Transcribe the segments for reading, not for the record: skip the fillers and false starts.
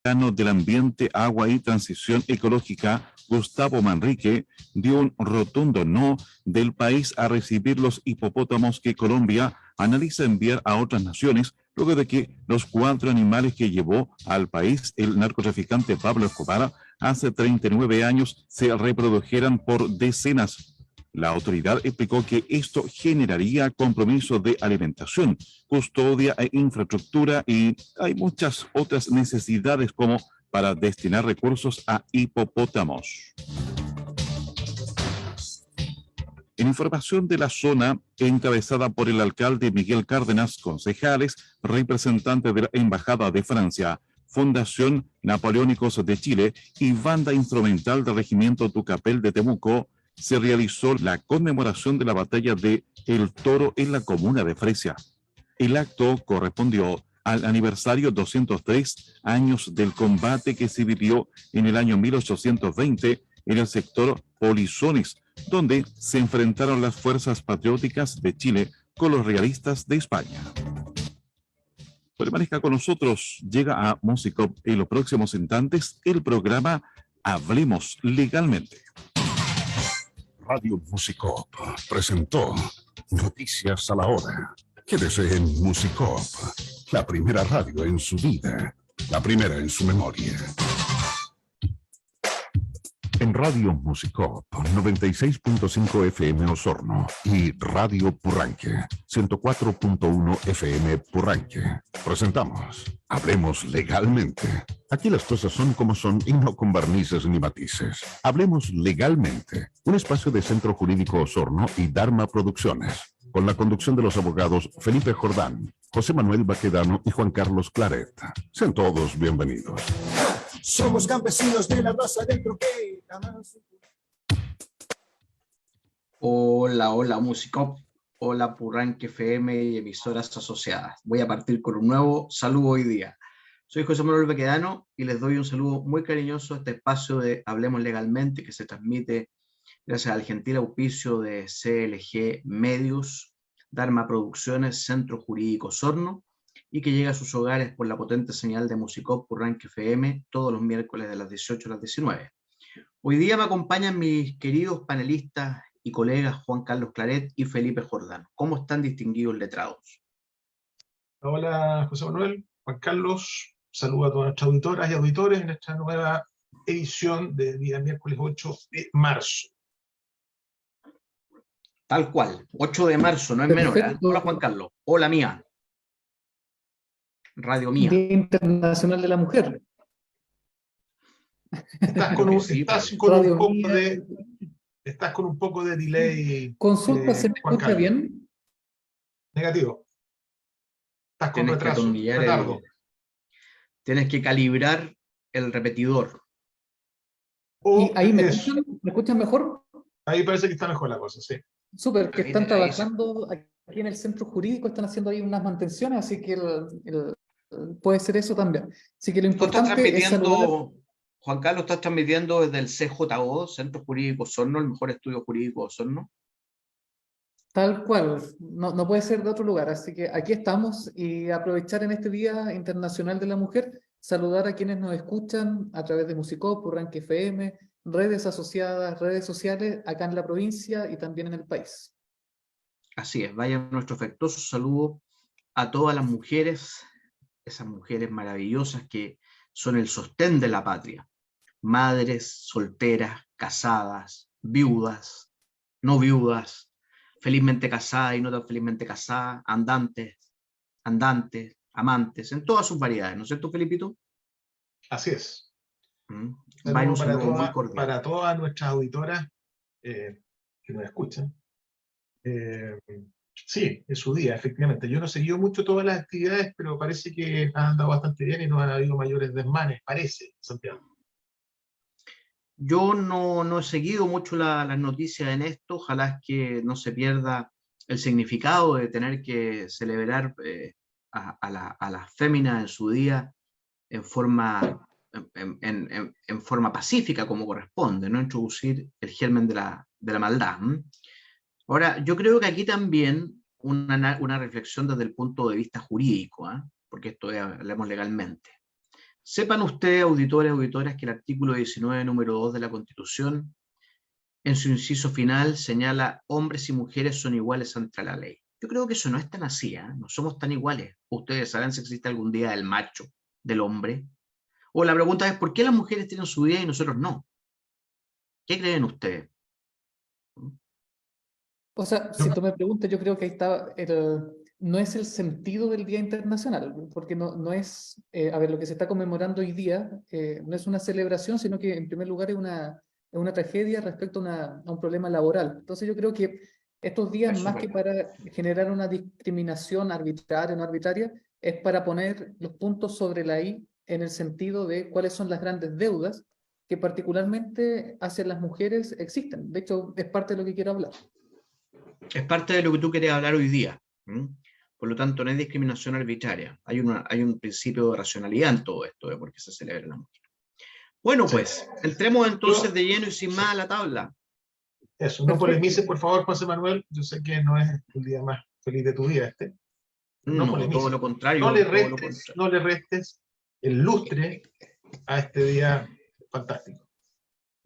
del Ambiente, Agua y Transición Ecológica, Gustavo Manrique, dio un rotundo no del país a recibir los hipopótamos que Colombia analiza enviar a otras naciones, luego de que los 4 animales que llevó al país el narcotraficante Pablo Escobar hace 39 años se reprodujeran por decenas. La autoridad explicó que esto generaría compromisos de alimentación, custodia e infraestructura, y hay muchas otras necesidades como para destinar recursos a hipopótamos. En información de la zona, encabezada por el alcalde Miguel Cárdenas, concejales, representantes de la Embajada de Francia, Fundación Napoleónicos de Chile y Banda Instrumental del Regimiento Tucapel de Temuco, se realizó la conmemoración de la batalla de El Toro en la comuna de Fresia. El acto correspondió al aniversario 203 años del combate que se vivió en el año 1820 en el sector Polizones, donde se enfrentaron las fuerzas patrióticas de Chile con los realistas de España. Permanezca con nosotros, llega a Musicop en los próximos instantes el programa Hablemos Legalmente. Radio Musicop presentó Noticias a la Hora. Quédese en Musicop, la primera radio en su vida, la primera en su memoria. En Radio Musicop 96.5 FM Osorno y Radio Purranque 104.1 FM Purranque presentamos Hablemos Legalmente. Aquí las cosas son como son y no con barnices ni matices. Hablemos Legalmente, un espacio de Centro Jurídico Osorno y Dharma Producciones, con la conducción de los abogados Felipe Jordán, José Manuel Baquedano y Juan Carlos Claret. Sean todos bienvenidos. Somos campesinos de la raza del troque. Hola, hola Musicop, hola Purranque FM y emisoras asociadas. Voy a partir con un nuevo saludo hoy día. Soy José Manuel Baquedano y les doy un saludo muy cariñoso a este espacio de Hablemos Legalmente, que se transmite gracias al gentil auspicio de CLG Medios, Dharma Producciones, Centro Jurídico Osorno, y que llega a sus hogares por la potente señal de Musicop Purranque FM todos los miércoles de las 18 a las 19. Hoy día me acompañan mis queridos panelistas y colegas Juan Carlos Claret y Felipe Jordán. ¿Cómo están, distinguidos letrados? Hola José Manuel, Juan Carlos, saludo a todas nuestras auditoras y auditores en esta nueva edición de día miércoles 8 de marzo. Tal cual, 8 de marzo, no es menor, ¿eh? Hola Juan Carlos, hola Mía. Radio Mía. Día Internacional de la Mujer. Estás con un poco de delay. Consulta, ¿se me escucha bien? Negativo. Estás con retraso. Tienes que calibrar el repetidor. ¿Y ahí me escuchan mejor? Ahí parece que está mejor la cosa, sí. Súper, que están trabajando aquí en el centro jurídico, están haciendo ahí unas mantenciones, así que puede ser eso también. Así que lo importante es saludar. Juan Carlos, ¿estás transmitiendo desde el CJO, Centro Jurídico Osorno, el mejor estudio jurídico de Osorno? Tal cual, no puede ser de otro lugar, así que aquí estamos, y aprovechar en este Día Internacional de la Mujer, saludar a quienes nos escuchan a través de Musicop, Purranque FM, redes asociadas, redes sociales, acá en la provincia y también en el país. Así es, vaya nuestro afectuoso saludo a todas las mujeres, esas mujeres maravillosas que son el sostén de la patria. Madres, solteras, casadas, viudas, no viudas, felizmente casadas y no tan felizmente casadas, andantes, amantes, en todas sus variedades, ¿no es cierto, Felipito? Así es. Para todas nuestras auditoras que nos escuchan. Sí, es su día, efectivamente. Yo no he seguido mucho todas las actividades, pero parece que han andado bastante bien y no han habido mayores desmanes, parece, Santiago. Yo no he seguido mucho las noticias en esto. Ojalá es que no se pierda el significado de tener que celebrar a las féminas en su día en forma pacífica, como corresponde, no introducir el germen de la maldad. Ahora, yo creo que aquí también una reflexión desde el punto de vista jurídico, porque esto hablemos legalmente. Sepan ustedes, auditores, auditoras, que el artículo 19, número 2 de la Constitución, en su inciso final, señala: hombres y mujeres son iguales ante la ley. Yo creo que eso no es tan así, ¿eh? No somos tan iguales. ¿Ustedes saben si existe algún día del macho, del hombre? O la pregunta es, ¿por qué las mujeres tienen su día y nosotros no? ¿Qué creen ustedes? O sea, si tú me preguntas, yo creo que ahí está no es el sentido del Día Internacional, porque no es, a ver, lo que se está conmemorando hoy día no es una celebración, sino que en primer lugar es una tragedia respecto a un problema laboral. Entonces yo creo que estos días, Eso es más que verdad. para generar una discriminación arbitraria o no arbitraria, es para poner los puntos sobre la I en el sentido de cuáles son las grandes deudas que particularmente hacia las mujeres existen. De hecho, es parte de lo que quiero hablar. Es parte de lo que tú querías hablar hoy día. Por lo tanto, no es discriminación arbitraria. Hay un principio de racionalidad en todo esto de por qué se celebra la mujer. Bueno, Sí. pues, entremos entonces de lleno y sin más a la tabla. Eso, no Perfecto. polemices, por favor, José Manuel. Yo sé que no es el día más feliz de tu vida este. No No, polemices. todo lo contrario. No le todo lo restes, contrario. no le restes el lustre a este día fantástico.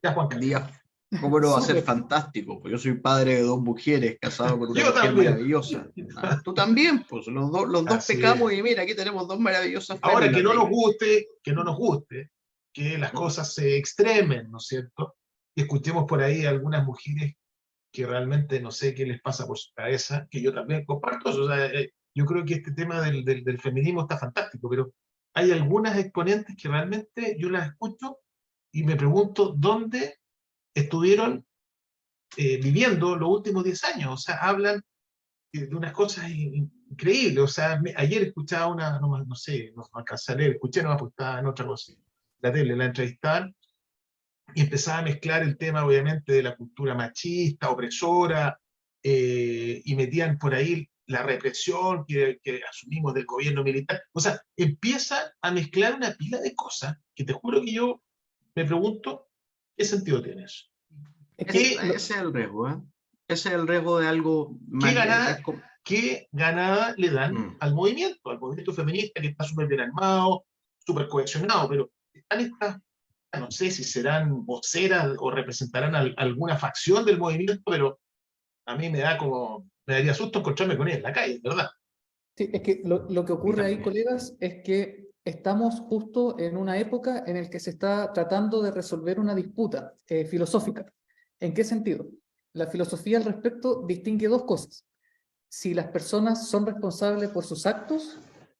Ya, Juan Carlos. Día, ¿cómo no va a ser Súper. fantástico? Pues yo soy padre de 2 mujeres, casado con una Yo mujer también. maravillosa. Ah, tú también, pues los dos Así pecamos es. y mira, aquí tenemos 2 maravillosas Ahora, féminas. que no nos guste, que las cosas se extremen, ¿no es cierto? Y escuchemos por ahí a algunas mujeres que realmente no sé qué les pasa por su cabeza, que yo también comparto eso. O sea, yo creo que este tema del feminismo está fantástico, pero hay algunas exponentes que realmente yo las escucho y me pregunto dónde estuvieron viviendo los últimos 10 años. O sea, hablan de unas cosas increíbles. O sea, ayer escuchaba una, no sé, no alcancé a leer, escuché nomás porque estaba en otra cosa. La tele, la entrevistaban y empezaba a mezclar el tema, obviamente, de la cultura machista, opresora, y metían por ahí la represión que asumimos del gobierno militar. O sea, empiezan a mezclar una pila de cosas que te juro que yo me pregunto, ¿qué sentido tiene eso? Es que ¿Qué, Ese es el riesgo, ¿eh? Ese es el riesgo de algo qué mal. ganada, qué ganada le dan Mm. al movimiento feminista que está súper bien armado, súper cohesionado, pero están estas, no sé si serán voceras o representarán alguna facción del movimiento, pero a mí me daría susto encontrarme con ella en la calle, ¿verdad? sí, es que lo que ocurre ahí, También. colegas, es que estamos justo en una época en la que se está tratando de resolver una disputa filosófica. ¿En qué sentido? La filosofía al respecto distingue dos cosas: si las personas son responsables por sus actos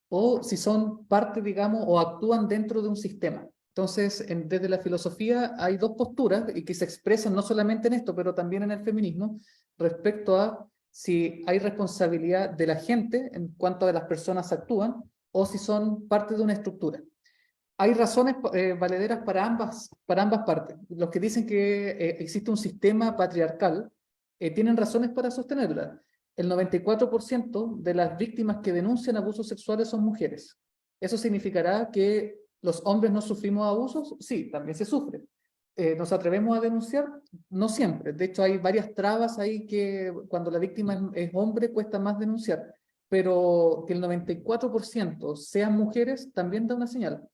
o si son parte, digamos, o actúan dentro de un sistema. Entonces, desde la filosofía hay dos posturas y que se expresan no solamente en esto, pero también en el feminismo, respecto a si hay responsabilidad de la gente en cuanto a las personas actúan o si son parte de una estructura. Hay razones valederas para ambas partes. Los que dicen que existe un sistema patriarcal tienen razones para sostenerla. El 94% de las víctimas que denuncian abusos sexuales son mujeres. ¿Eso significará que los hombres no sufrimos abusos? Sí, también se sufre. ¿Nos atrevemos a denunciar? No siempre. De hecho, hay varias trabas ahí que cuando la víctima es hombre cuesta más denunciar. Pero que el 94% sean mujeres también da una señal.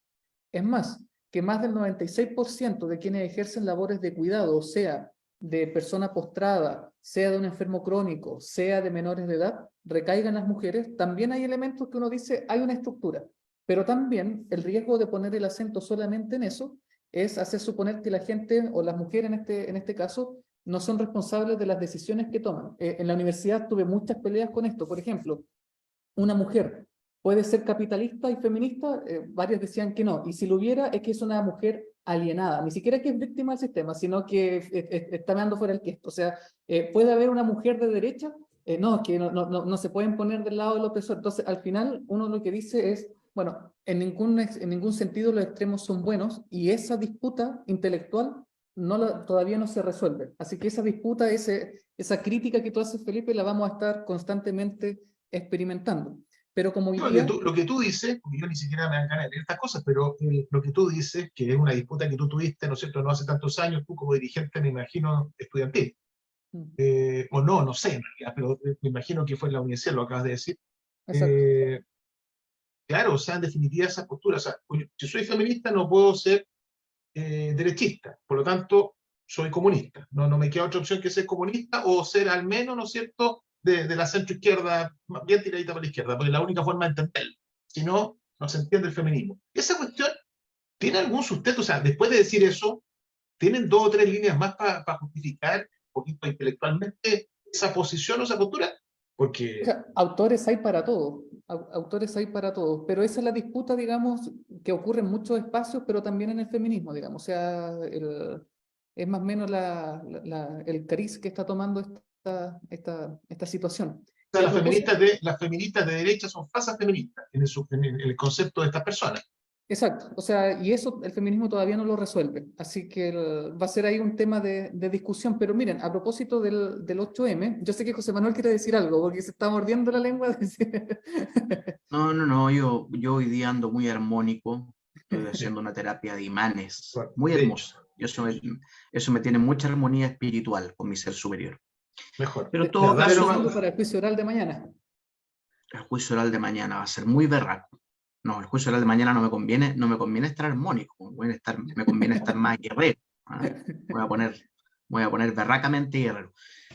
Es más, que más del 96% de quienes ejercen labores de cuidado, sea de persona postrada, sea de un enfermo crónico, sea de menores de edad, recaigan las mujeres, también hay elementos que uno dice, hay una estructura. Pero también el riesgo de poner el acento solamente en eso es hacer suponer que la gente o las mujeres en este caso no son responsables de las decisiones que toman. En la universidad tuve muchas peleas con esto. Por ejemplo, una mujer puede ser capitalista y feminista, varios decían que no, y si lo hubiera es que es una mujer alienada, ni siquiera que es víctima del sistema, sino que está mirando fuera el questo. O sea, puede haber una mujer de derecha, no, que no se pueden poner del lado del opresor. Entonces, al final, uno lo que dice es, bueno, en ningún sentido los extremos son buenos, y esa disputa intelectual todavía no se resuelve. Así que esa disputa, esa crítica que tú haces, Felipe, la vamos a estar constantemente experimentando. Pero como hoy día... Lo que tú dices, porque yo ni siquiera me dan ganas de leer estas cosas, pero lo que tú dices, que es una disputa que tú tuviste, ¿no es cierto?, no hace tantos años, tú como dirigente, me imagino, estudiantil, o no sé en realidad, pero me imagino que fue en la universidad, lo acabas de decir. Exacto. claro, o sea, en definitiva esa postura, o sea, si soy feminista no puedo ser derechista, por lo tanto, soy comunista. No me queda otra opción que ser comunista o ser al menos, ¿no es cierto?, de la centro izquierda, bien tiradita para la izquierda, porque es la única forma de entenderlo. Si no, no se entiende el feminismo. Esa cuestión tiene algún sustento, o sea, después de decir eso, tienen 2 o 3 líneas más para justificar un poquito intelectualmente esa posición o esa postura, O porque sea, autores hay para todo, autores hay para todo, pero esa es la disputa, digamos, que ocurre en muchos espacios, pero también en el feminismo, digamos, o sea, es más o menos el cariz que está tomando esta situación. o Y sea, a propósito, las feministas de derecha son falsas feministas en el concepto de estas personas. exacto, o sea, y eso el feminismo todavía no lo resuelve, así que va a ser ahí un tema de discusión, pero miren, a propósito del 8M, yo sé que José Manuel quiere decir algo, porque se está mordiendo la lengua. No, yo hoy día ando muy armónico, estoy haciendo una terapia de imanes, muy De hecho, hermosa. Y eso me tiene mucha armonía espiritual con mi ser superior. mejor. Pero en Te todo está caso, preparando para el juicio oral de mañana. el juicio oral de mañana va a ser muy berraco. No, el juicio oral de mañana no me conviene estar armónico, me conviene estar más guerrero. ¿Ah? Voy a poner berracamente guerrero.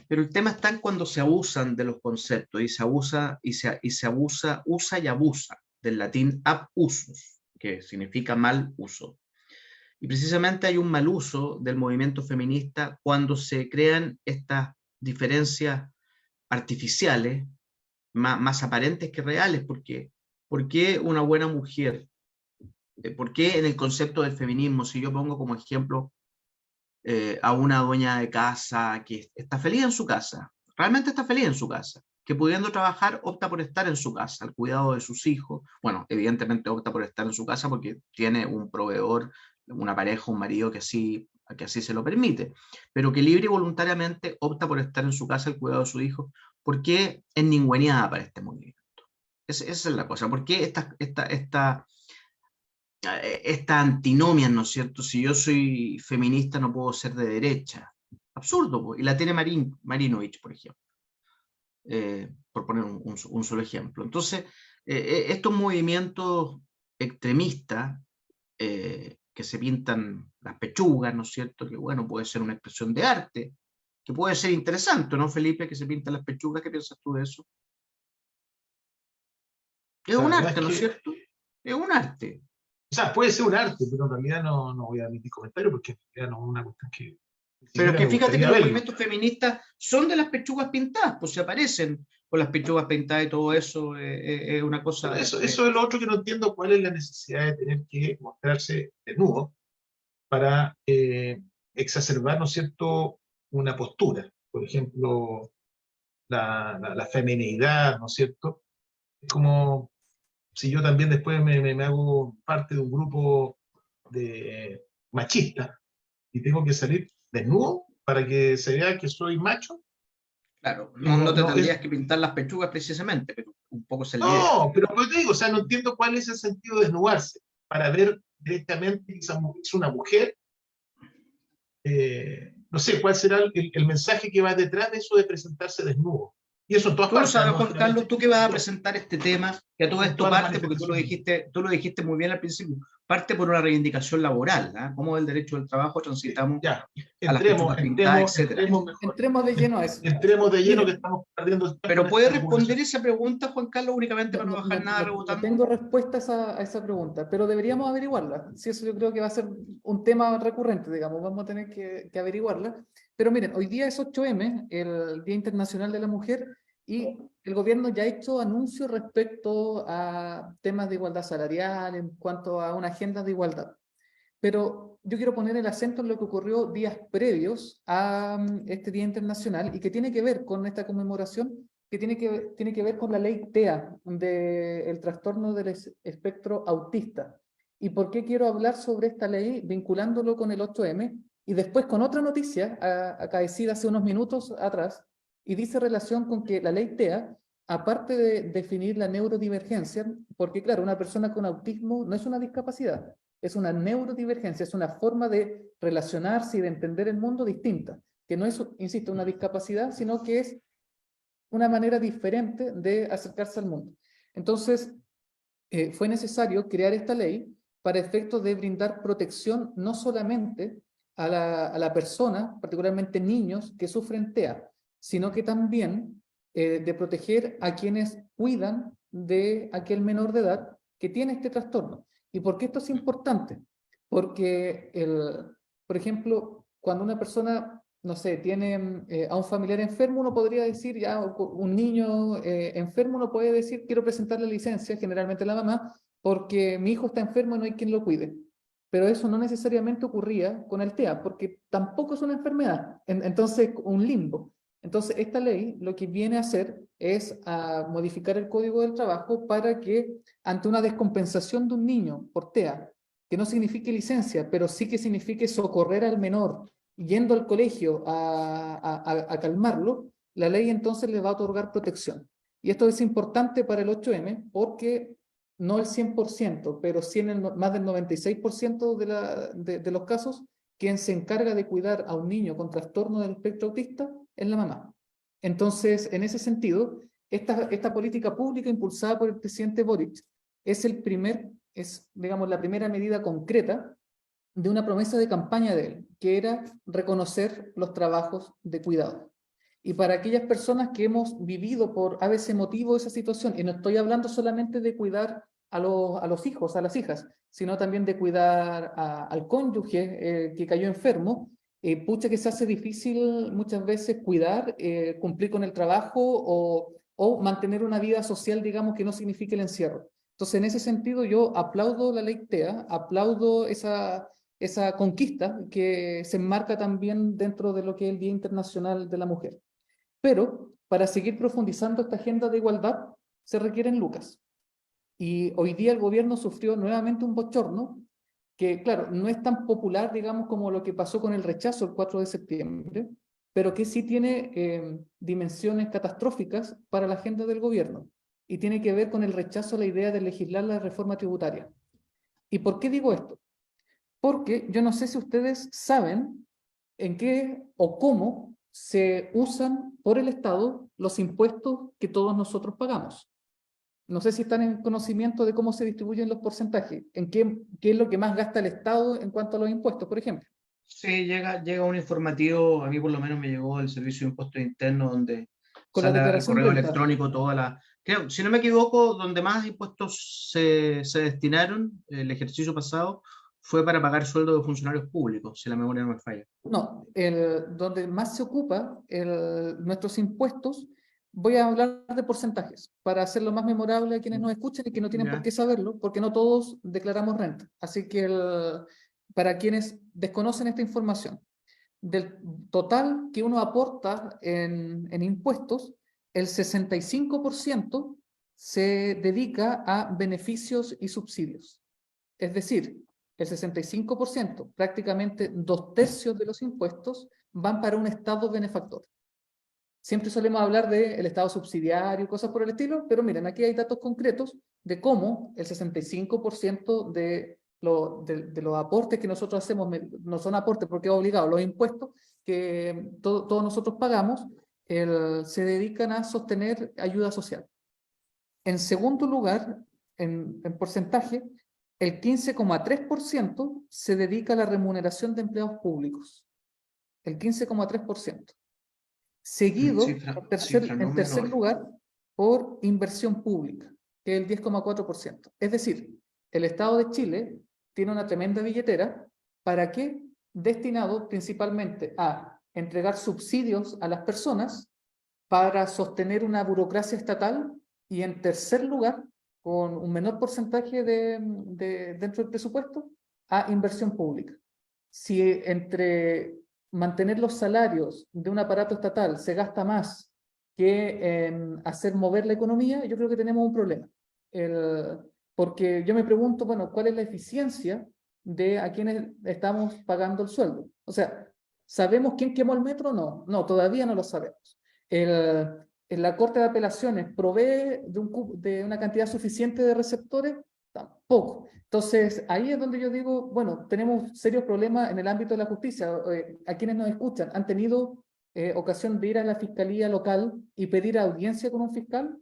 Pero el tema está en cuando se abusan de los conceptos y se abusa, usa y abusa del latín ab usus, que significa mal uso. Y precisamente hay un mal uso del movimiento feminista cuando se crean estas diferencias artificiales, más aparentes que reales, porque ¿por qué una buena mujer? ¿Por qué en el concepto del feminismo, si yo pongo como ejemplo a una dueña de casa que está feliz en su casa, realmente está feliz en su casa, que pudiendo trabajar opta por estar en su casa, al cuidado de sus hijos, bueno, evidentemente opta por estar en su casa porque tiene un proveedor, una pareja, un marido que así se lo permite, pero que libre y voluntariamente opta por estar en su casa al cuidado de su hijo, ¿por qué es ningüeñada para este movimiento? Esa es la cosa, ¿por qué esta antinomia, ¿no es cierto? Si yo soy feminista no puedo ser de derecha. Absurdo, po. Y la tiene Marinovich, por ejemplo, por poner un solo ejemplo. Entonces, estos movimientos extremistas que se pintan las pechugas, ¿no es cierto? Que bueno, puede ser una expresión de arte, que puede ser interesante, ¿no, Felipe? Que se pintan las pechugas, ¿qué piensas tú de eso? Es La un verdad arte, es ¿no es que, cierto? Es un arte. o sea, puede ser un arte, pero en realidad no voy a emitir comentarios porque en realidad no es una cuestión que ni Pero es siquiera que me fíjate que gustaría los verlo. movimientos feministas son de las pechugas pintadas, pues se aparecen con las pechugas pintadas y todo eso, es una Pero cosa. eso es lo otro que no entiendo, cuál es la necesidad de tener que mostrarse desnudo para exacerbar, ¿no es cierto?, una postura. Por ejemplo, la feminidad, ¿no es cierto? Es como si yo también después me hago parte de un grupo de machistas y tengo que salir desnudo para que se vea que soy macho. Claro, No, no te no, tendrías que pintar las pechugas precisamente, pero un poco es la idea. no, pero te digo, o sea, no entiendo cuál es el sentido de desnudarse para ver directamente que esa es una mujer. No sé cuál será el mensaje que va detrás de eso de presentarse desnudo. Y eso en todas Tú lo partes, sabes, no Juan Carlos, solamente tú que vas a presentar este tema, que a todo en esto todas las parte, porque manifestaciones. tú lo dijiste muy bien al principio, parte por una reivindicación laboral, ¿ah? Cómo el derecho del trabajo transitamos Ya, a las pechugas pintadas, etcétera. mejor. Entremos de lleno a eso. Entremos de lleno que Miren, estamos perdiendo el tiempo Pero en ¿puede esta responder regulación. esa pregunta, Juan Carlos, únicamente para no bajar nada no rebotando? tengo respuesta a esa pregunta, pero deberíamos averiguarla. Si eso yo creo que va a ser un tema recurrente, digamos, vamos a tener que averiguarla. Pero miren, hoy día es 8M, el Día Internacional de la Mujer, y el gobierno ya ha hecho anuncios respecto a temas de igualdad salarial, en cuanto a una agenda de igualdad. Pero yo quiero poner el acento en lo que ocurrió días previos a este Día Internacional y que tiene que ver con esta conmemoración, que tiene que ver con la ley TEA, del trastorno del espectro autista. ¿Y por qué quiero hablar sobre esta ley vinculándolo con el 8M? Y después con otra noticia acaecida hace unos minutos atrás, y dice relación con que la ley TEA, aparte de definir la neurodivergencia, porque claro, una persona con autismo no es una discapacidad, es una neurodivergencia, es una forma de relacionarse y de entender el mundo distinta, que no es, insisto, una discapacidad, sino que es una manera diferente de acercarse al mundo. Entonces, fue necesario crear esta ley para efectos de brindar protección no solamente a la persona, particularmente niños que sufren TEA, sino que también de proteger a quienes cuidan de aquel menor de edad que tiene este trastorno. ¿Y por qué esto es importante? Porque, por ejemplo, cuando una persona, no sé, tiene a un familiar enfermo, uno podría decir, ya un niño enfermo, uno puede decir, quiero presentar la licencia, generalmente la mamá, porque mi hijo está enfermo y no hay quien lo cuide. Pero eso no necesariamente ocurría con el TEA, porque tampoco es una enfermedad. Entonces, un limbo. Entonces, esta ley lo que viene a hacer es a modificar el Código del Trabajo para que, ante una descompensación de un niño por TEA, que no signifique licencia, pero sí que signifique socorrer al menor yendo al colegio a calmarlo, la ley entonces le va a otorgar protección. Y esto es importante para el 8M porque no el 100%, pero sí en más del 96% de los casos, quien se encarga de cuidar a un niño con trastorno del espectro autista es la mamá. Entonces, en ese sentido, esta política pública impulsada por el presidente Boric es, digamos, la primera medida concreta de una promesa de campaña de él, que era reconocer los trabajos de cuidado. Y para aquellas personas que hemos vivido por a veces motivo esa situación, y no estoy hablando solamente de cuidar a los hijos, a las hijas, sino también de cuidar al cónyuge que cayó enfermo, pucha que se hace difícil muchas veces cuidar, cumplir con el trabajo o mantener una vida social, digamos, que no signifique el encierro. Entonces, en ese sentido, yo aplaudo la ley TEA, aplaudo esa conquista que se enmarca también dentro de lo que es el Día Internacional de la Mujer. Pero para seguir profundizando esta agenda de igualdad se requieren lucas. Y hoy día el gobierno sufrió nuevamente un bochorno que, claro, no es tan popular, digamos, como lo que pasó con el rechazo el 4 de septiembre, pero que sí tiene dimensiones catastróficas para la agenda del gobierno y tiene que ver con el rechazo a la idea de legislar la reforma tributaria. ¿Y por qué digo esto? Porque yo no sé si ustedes saben en qué o cómo se usan por el Estado los impuestos que todos nosotros pagamos. No sé si están en conocimiento de cómo se distribuyen los porcentajes, en qué es lo que más gasta el Estado en cuanto a los impuestos, por ejemplo. Sí, llega un informativo, a mí por lo menos me llegó el Servicio de Impuestos Internos, donde Con la sale al declaración correo renta. electrónico creo, si no me equivoco, donde más impuestos se destinaron el ejercicio pasado fue para pagar sueldos de funcionarios públicos, si la memoria no me falla. No, donde más se ocupa nuestros impuestos, voy a hablar de porcentajes para hacerlo más memorable a quienes nos escuchan y que no tienen por Ya. qué saberlo, porque no todos declaramos renta. Así que para quienes desconocen esta información, del total que uno aporta en impuestos, el 65% se dedica a beneficios y subsidios. Es decir, el 65%, prácticamente 2/3 de los impuestos, van para un Estado benefactor. Siempre solemos hablar del Estado subsidiario, cosas por el estilo, pero miren, aquí hay datos concretos de cómo el 65% de los aportes que nosotros hacemos, no son aportes porque es obligado, los impuestos que todos nosotros pagamos, se dedican a sostener ayuda social. En segundo lugar, en porcentaje, el 15,3% se dedica a la remuneración de empleados públicos. El 15,3%. Seguido, Cifra no en tercer menor. lugar, por inversión pública, que es el 10,4%. Es decir, el Estado de Chile tiene una tremenda billetera. ¿Para qué? Destinado principalmente a entregar subsidios a las personas para sostener una burocracia estatal y, en tercer lugar, con un menor porcentaje dentro del presupuesto, a inversión pública. Si entre mantener los salarios de un aparato estatal se gasta más que en hacer mover la economía, yo creo que tenemos un problema. Porque yo me pregunto, bueno, ¿cuál es la eficiencia de a quienes estamos pagando el sueldo? O sea, ¿sabemos quién quemó el metro? No, todavía no lo sabemos. En la Corte de Apelaciones provee de una cantidad suficiente de receptores, tampoco. Entonces, ahí es donde yo digo, bueno, tenemos serios problemas en el ámbito de la justicia. A quienes nos escuchan, ¿han tenido ocasión de ir a la fiscalía local y pedir audiencia con un fiscal?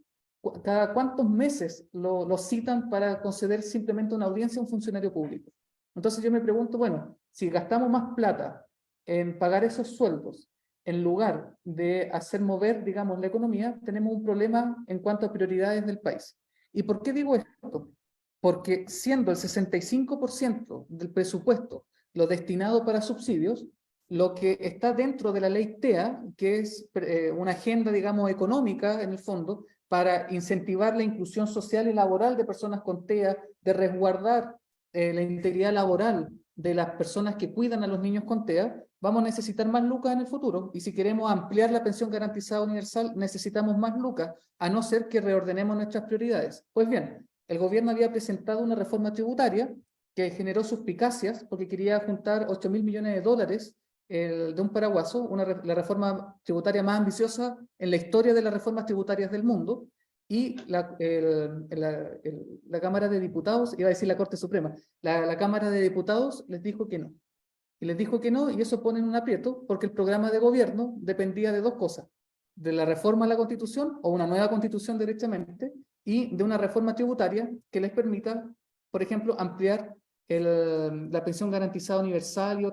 cada cuántos meses lo citan para conceder simplemente una audiencia a un funcionario público. Entonces yo me pregunto, bueno, si gastamos más plata en pagar esos sueldos, en lugar de hacer mover, digamos, la economía, tenemos un problema en cuanto a prioridades del país. ¿Y por qué digo esto? Porque siendo el 65% del presupuesto lo destinado para subsidios, lo que está dentro de la ley TEA, que es una agenda, digamos, económica en el fondo, para incentivar la inclusión social y laboral de personas con TEA, de resguardar la integridad laboral de las personas que cuidan a los niños con TEA, vamos a necesitar más lucas en el futuro. Y si queremos ampliar la pensión garantizada universal, necesitamos más lucas, a no ser que reordenemos nuestras prioridades. Pues bien, el gobierno había presentado una reforma tributaria que generó suspicacias porque quería juntar 8.000 millones de dólares de un paraguaso, la reforma tributaria más ambiciosa en la historia de las reformas tributarias del mundo, y la Cámara de Diputados, iba a decir la Corte Suprema, la Cámara de Diputados les dijo que no. Y les dijo que no, y eso pone en un aprieto, porque el programa de gobierno dependía de dos cosas: de la reforma a la Constitución, o una nueva Constitución directamente, y de una reforma tributaria que les permita, por ejemplo, ampliar la pensión garantizada universal y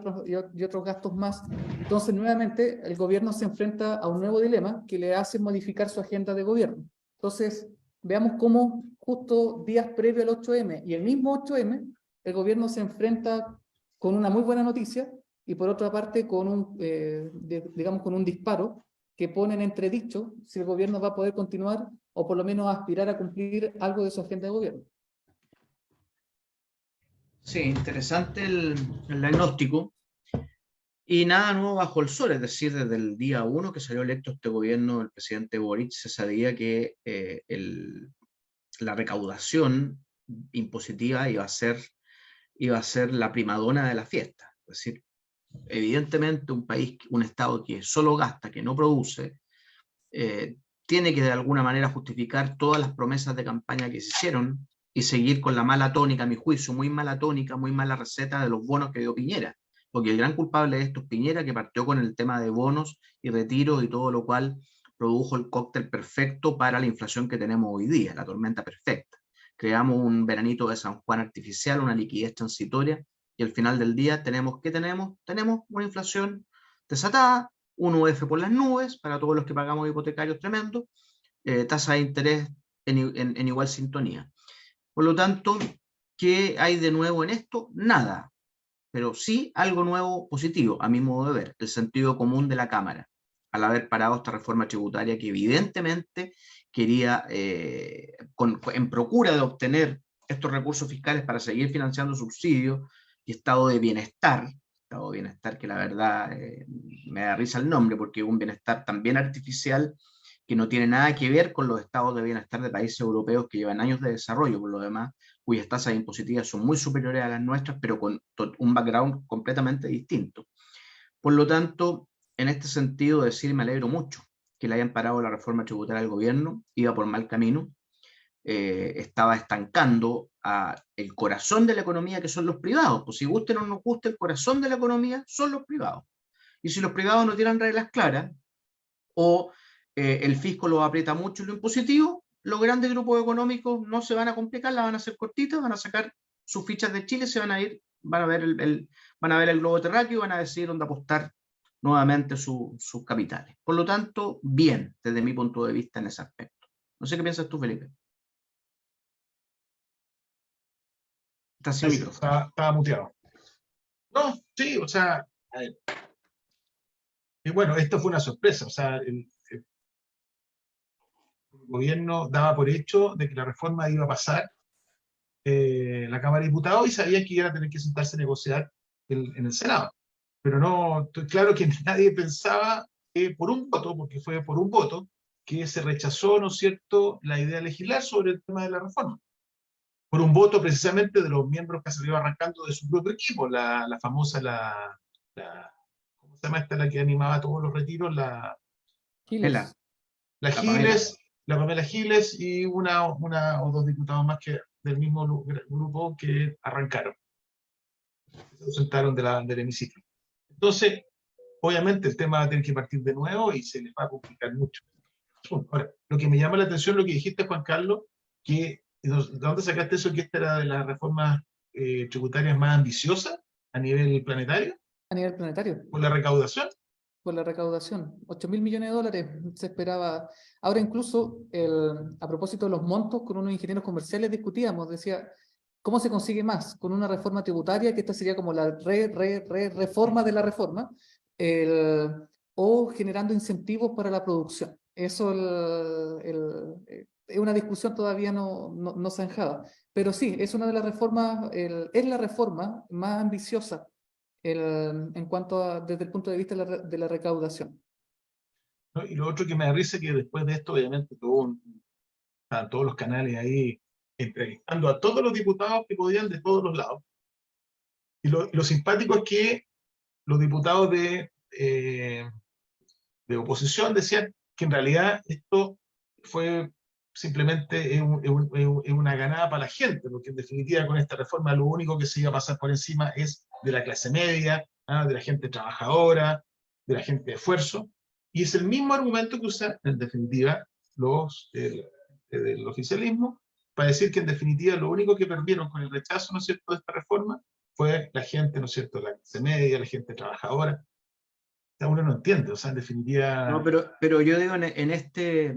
otros gastos más. Entonces, nuevamente, el gobierno se enfrenta a un nuevo dilema que le hace modificar su agenda de gobierno. Entonces, veamos cómo justo días previos al 8M y el mismo 8M, el gobierno se enfrenta con una muy buena noticia y por otra parte con digamos, con un disparo que pone en entredicho si el gobierno va a poder continuar o por lo menos aspirar a cumplir algo de su agenda de gobierno. Sí, interesante el diagnóstico. Y nada nuevo bajo el sol, es decir, desde el día 1 que salió electo este gobierno, el presidente Boric, se sabía que la recaudación impositiva iba a ser la primadona de la fiesta. Es decir, evidentemente un Estado que solo gasta, que no produce, tiene que de alguna manera justificar todas las promesas de campaña que se hicieron y seguir con la mala tónica, a mi juicio, muy mala tónica, muy mala receta de los bonos que dio Piñera. Porque el gran culpable de esto es Piñera, que partió con el tema de bonos y retiros y todo lo cual produjo el cóctel perfecto para la inflación que tenemos hoy día, la tormenta perfecta. Creamos un veranito de San Juan artificial, una liquidez transitoria, y al final del día tenemos una inflación desatada, un UF por las nubes para todos los que pagamos hipotecarios tremendo, tasa de interés en igual sintonía. Por lo tanto, ¿qué hay de nuevo en esto? Nada. Pero sí algo nuevo positivo, a mi modo de ver, el sentido común de la Cámara, al haber parado esta reforma tributaria que evidentemente quería, en procura de obtener estos recursos fiscales para seguir financiando subsidios y estado de bienestar que la verdad me da risa el nombre, porque es un bienestar también artificial que no tiene nada que ver con los estados de bienestar de países europeos que llevan años de desarrollo, por lo demás, cuyas tasas impositivas son muy superiores a las nuestras, pero con un background completamente distinto. Por lo tanto, en este sentido, me alegro mucho que le hayan parado la reforma tributaria al gobierno, iba por mal camino, estaba estancando el corazón de la economía, que son los privados. Pues si guste o no nos guste, el corazón de la economía son los privados. Y si los privados no tienen reglas claras, o el fisco lo aprieta mucho en lo impositivo, los grandes grupos económicos no se van a complicar, las van a hacer cortitas, van a sacar sus fichas de Chile, se van a ir, van a ver el globo terráqueo y van a decidir dónde apostar nuevamente sus capitales. Por lo tanto, bien, desde mi punto de vista en ese aspecto. No sé qué piensas tú, Felipe. Estaba muteado. No, sí, o sea, y bueno, esto fue una sorpresa, o sea, el gobierno daba por hecho de que la reforma iba a pasar la Cámara de Diputados y sabía que iban a tener que sentarse a negociar en el Senado. Pero no, claro que nadie pensaba que por un voto, porque fue por un voto, que se rechazó, ¿no es cierto?, la idea de legislar sobre el tema de la reforma. Por un voto precisamente de los miembros que se iban arrancando de su propio equipo, la famosa, ¿cómo se llama esta, la que animaba todos los retiros? La Giles, la Pamela Giles y una o dos diputados más que del mismo grupo que arrancaron. Se ausentaron del hemiciclo. Entonces, obviamente el tema va a tener que partir de nuevo y se les va a complicar mucho. Ahora, lo que me llama la atención, lo que dijiste, Juan Carlos, que ¿de dónde sacaste eso, que esta era de las reformas tributarias más ambiciosas a nivel planetario, A nivel planetario, por la recaudación? por la recaudación, 8.000 millones de dólares se esperaba. Ahora incluso, a propósito de los montos, con unos ingenieros comerciales discutíamos, decía, ¿cómo se consigue más? Con una reforma tributaria, que esta sería como la reforma de la reforma, o generando incentivos para la producción. Eso es una discusión todavía no zanjada. Pero sí, es una de las reformas, es la reforma más ambiciosa en cuanto a, desde el punto de vista de la recaudación. ¿No? Y lo otro que me da risa es que después de esto, obviamente, estaban todos los canales ahí entrevistando a todos los diputados que podían de todos los lados. Y lo simpático es que los diputados de oposición decían que en realidad esto fue simplemente es una ganada para la gente, porque en definitiva con esta reforma lo único que se iba a pasar por encima es de la clase media, de la gente trabajadora, de la gente de esfuerzo, y es el mismo argumento que usan en definitiva del oficialismo para decir que en definitiva lo único que perdieron con el rechazo, ¿no es cierto?, de esta reforma fue la gente, ¿no es cierto?, la clase media, la gente trabajadora. Uno no entiende, o sea, en definitiva... No, pero yo digo, en este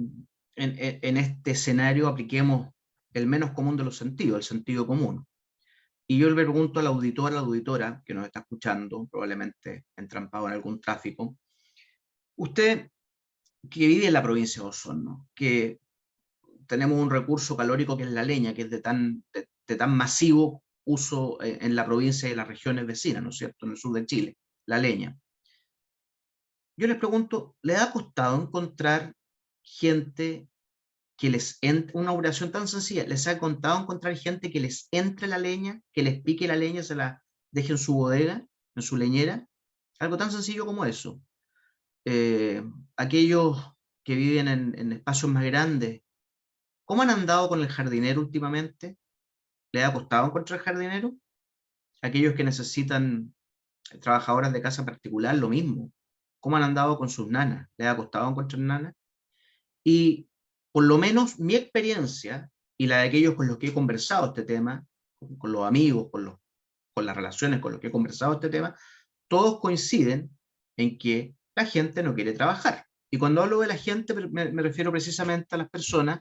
escenario apliquemos el menos común de los sentidos, el sentido común. Y yo le pregunto al auditor, a la auditora que nos está escuchando, probablemente entrampado en algún tráfico, usted que vive en la provincia de Osorno, que tenemos un recurso calórico que es la leña, que es de tan masivo uso en la provincia y en las regiones vecinas, ¿no es cierto?, en el sur de Chile, la leña. Yo les pregunto, ¿les ha costado encontrar gente que una operación tan sencilla, les ha costado encontrar gente que les entre la leña, que les pique la leña, se la deje en su bodega, en su leñera? Algo tan sencillo como eso. Aquellos que viven en espacios más grandes, ¿cómo han andado con el jardinero últimamente? ¿Les ha costado encontrar jardinero? Aquellos que necesitan trabajadoras de casa particular, lo mismo. ¿Cómo han andado con sus nanas? ¿Les ha costado encontrar nanas? Y por lo menos mi experiencia y la de aquellos con los que he conversado este tema, con los amigos, con las relaciones con los que he conversado este tema, todos coinciden en que la gente no quiere trabajar. Y cuando hablo de la gente me refiero precisamente a las personas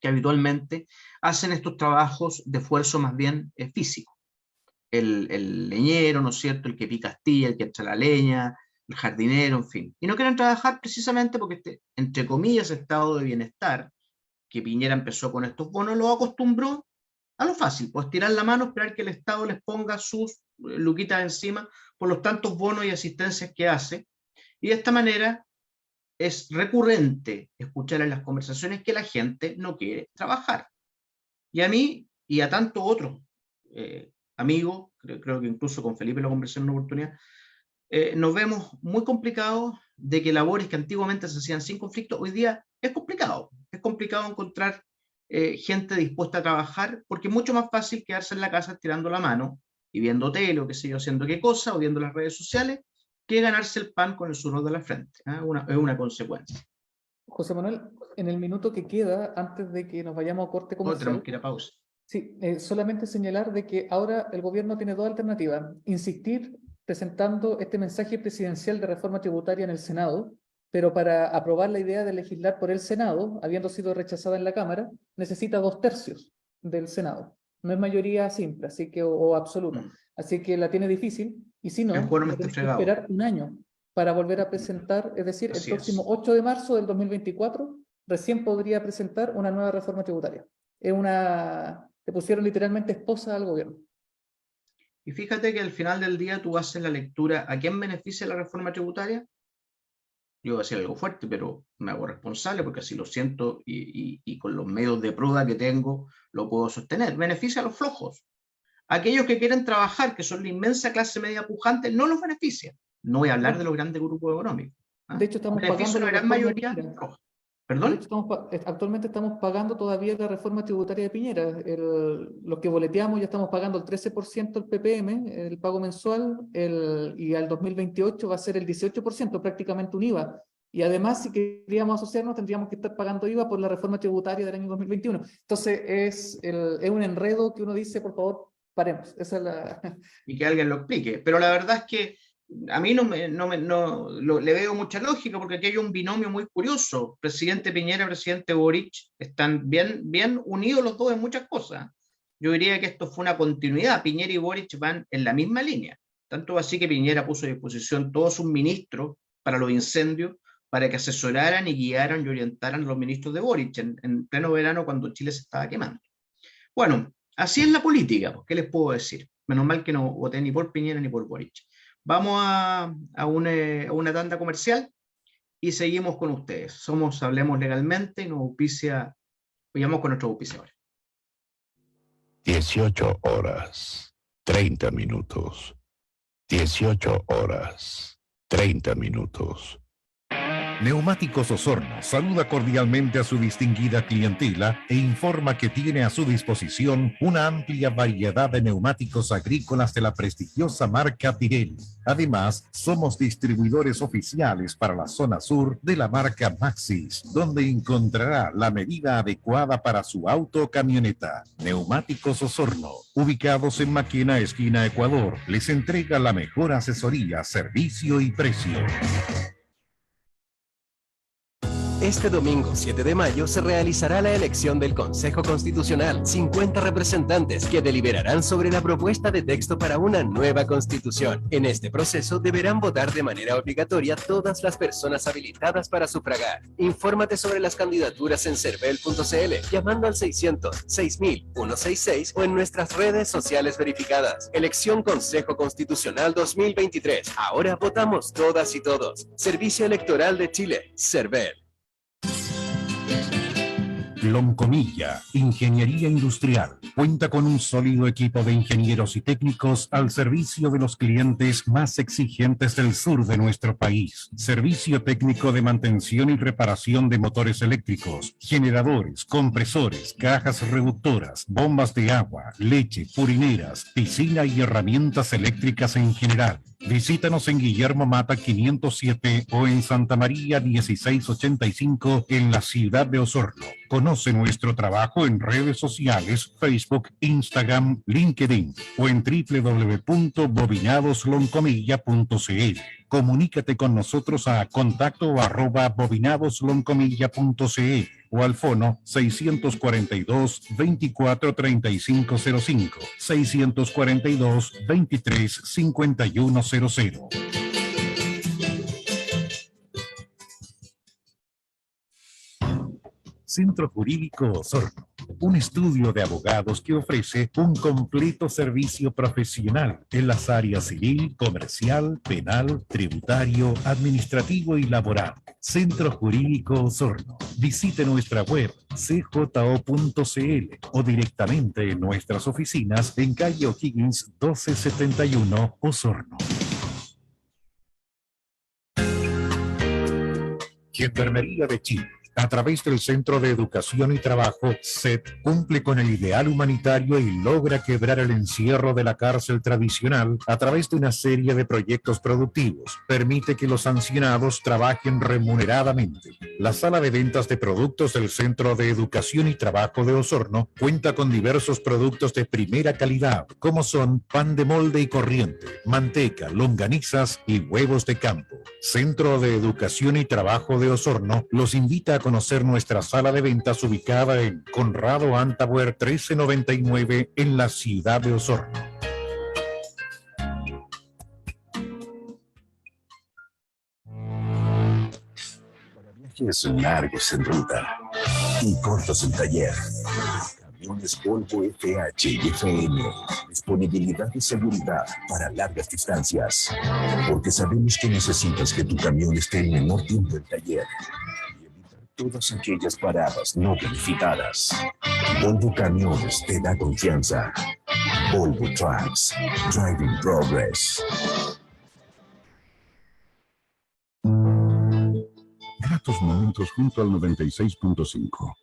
que habitualmente hacen estos trabajos de esfuerzo más bien físico. El leñero, ¿no es cierto?, el que pica astilla, el que echa la leña, el jardinero, en fin. Y no quieren trabajar precisamente porque este, entre comillas, estado de bienestar que Piñera empezó con estos bonos, lo acostumbró a lo fácil, pues tirar la mano, esperar que el Estado les ponga sus luquitas encima por los tantos bonos y asistencias que hace. Y de esta manera es recurrente escuchar en las conversaciones que la gente no quiere trabajar. Y a mí y a tantos otros amigos, creo que incluso con Felipe lo conversé en una oportunidad, nos vemos muy complicados de que labores que antiguamente se hacían sin conflicto, hoy día es complicado encontrar gente dispuesta a trabajar, porque es mucho más fácil quedarse en la casa tirando la mano y viendo tele o qué sé yo, haciendo qué cosa, o viendo las redes sociales, que ganarse el pan con el sudor de la frente. Es una consecuencia. José Manuel, en el minuto que queda, antes de que nos vayamos a corte comercial, Tenemos que ir a pausa. Sí, solamente señalar de que ahora el gobierno tiene dos alternativas. Insistir presentando este mensaje presidencial de reforma tributaria en el Senado, pero para aprobar la idea de legislar por el Senado, habiendo sido rechazada en la Cámara, necesita 2/3 del Senado. No es mayoría simple, así que, o absoluta. Así que la tiene difícil, y si no, tiene que esperar un año para volver a presentar, es decir, el próximo 8 de marzo del 2024, recién podría presentar una nueva reforma tributaria. Le pusieron literalmente esposa al gobierno. Y fíjate que al final del día tú haces la lectura, ¿a quién beneficia la reforma tributaria? Yo voy a decir algo fuerte, pero me hago responsable porque así lo siento y con los medios de prueba que tengo lo puedo sostener. Beneficia a los flojos. Aquellos que quieren trabajar, que son la inmensa clase media pujante, no los beneficia. No voy a hablar de los grandes grupos económicos. De hecho, estamos pagando la gran mayoría floja. ¿Perdón? Actualmente estamos pagando todavía la reforma tributaria de Piñera. Los que boleteamos ya estamos pagando el 13% el PPM, el pago mensual, y al 2028 va a ser el 18%, prácticamente un IVA. Y además, si queríamos asociarnos, tendríamos que estar pagando IVA por la reforma tributaria del año 2021. Entonces, es un enredo que uno dice, por favor, paremos. Esa es la... Y que alguien lo explique. Pero la verdad es que a mí le veo mucha lógica, porque aquí hay un binomio muy curioso. Presidente Piñera, presidente Boric, están bien unidos los dos en muchas cosas. Yo diría que esto fue una continuidad. Piñera y Boric van en la misma línea. Tanto así que Piñera puso a disposición todos sus ministros para los incendios, para que asesoraran y guiaran y orientaran a los ministros de Boric en pleno verano cuando Chile se estaba quemando. Bueno, así es la política, ¿qué les puedo decir? Menos mal que no voté ni por Piñera ni por Boric. Vamos a una tanda comercial y seguimos con ustedes. Somos Hablemos Legalmente y nos auspicia, vayamos con nuestros auspiciadores. 18 horas, 30 minutos. 18 horas, 30 minutos. Neumáticos Osorno saluda cordialmente a su distinguida clientela e informa que tiene a su disposición una amplia variedad de neumáticos agrícolas de la prestigiosa marca Pirelli. Además, somos distribuidores oficiales para la zona sur de la marca Maxxis, donde encontrará la medida adecuada para su auto o camioneta. Neumáticos Osorno, ubicados en Maquena, esquina Ecuador, les entrega la mejor asesoría, servicio y precio. Este domingo 7 de mayo se realizará la elección del Consejo Constitucional, 50 representantes que deliberarán sobre la propuesta de texto para una nueva constitución. En este proceso deberán votar de manera obligatoria todas las personas habilitadas para sufragar. Infórmate sobre las candidaturas en cervel.cl, llamando al 600-6000-166 o en nuestras redes sociales verificadas. Elección Consejo Constitucional 2023. Ahora votamos todas y todos. Servicio Electoral de Chile, Cervel. Loncomilla, Ingeniería Industrial. Cuenta con un sólido equipo de ingenieros y técnicos al servicio de los clientes más exigentes del sur de nuestro país. Servicio técnico de mantención y reparación de motores eléctricos, generadores, compresores, cajas reductoras, bombas de agua, leche, purineras, piscina y herramientas eléctricas en general. Visítanos en Guillermo Mata 507 o en Santa María 1685 en la ciudad de Osorno. Conoce nuestro trabajo en redes sociales, Facebook, Instagram, LinkedIn o en www.bobinadosloncomilla.cl. Comunícate con nosotros a contacto@bobinadosloncomilla.cl o al fono 642-243505, 642-235100. Centro Jurídico Osorno, un estudio de abogados que ofrece un completo servicio profesional en las áreas civil, comercial, penal, tributario, administrativo y laboral. Centro Jurídico Osorno. Visite nuestra web cjo.cl o directamente en nuestras oficinas en calle O'Higgins 1271, Osorno. Gendarmería de Chile, a través del Centro de Educación y Trabajo, CET, cumple con el ideal humanitario y logra quebrar el encierro de la cárcel tradicional a través de una serie de proyectos productivos. Permite que los sancionados trabajen remuneradamente. La sala de ventas de productos del Centro de Educación y Trabajo de Osorno cuenta con diversos productos de primera calidad, como son pan de molde y corriente, manteca, longanizas y huevos de campo. Centro de Educación y Trabajo de Osorno los invita a conocer nuestra sala de ventas ubicada en Conrado Antauer 1399 en la ciudad de Osorno. Para viajes largos en ruta y cortos en taller, camiones Volvo FH y FM, disponibilidad y seguridad para largas distancias, porque sabemos que necesitas que tu camión esté el menor tiempo en taller y evitar todas aquellas paradas no planificadas. Volvo Camiones te da confianza. Volvo Trucks, Driving Progress. Gratos momentos junto al 96.5.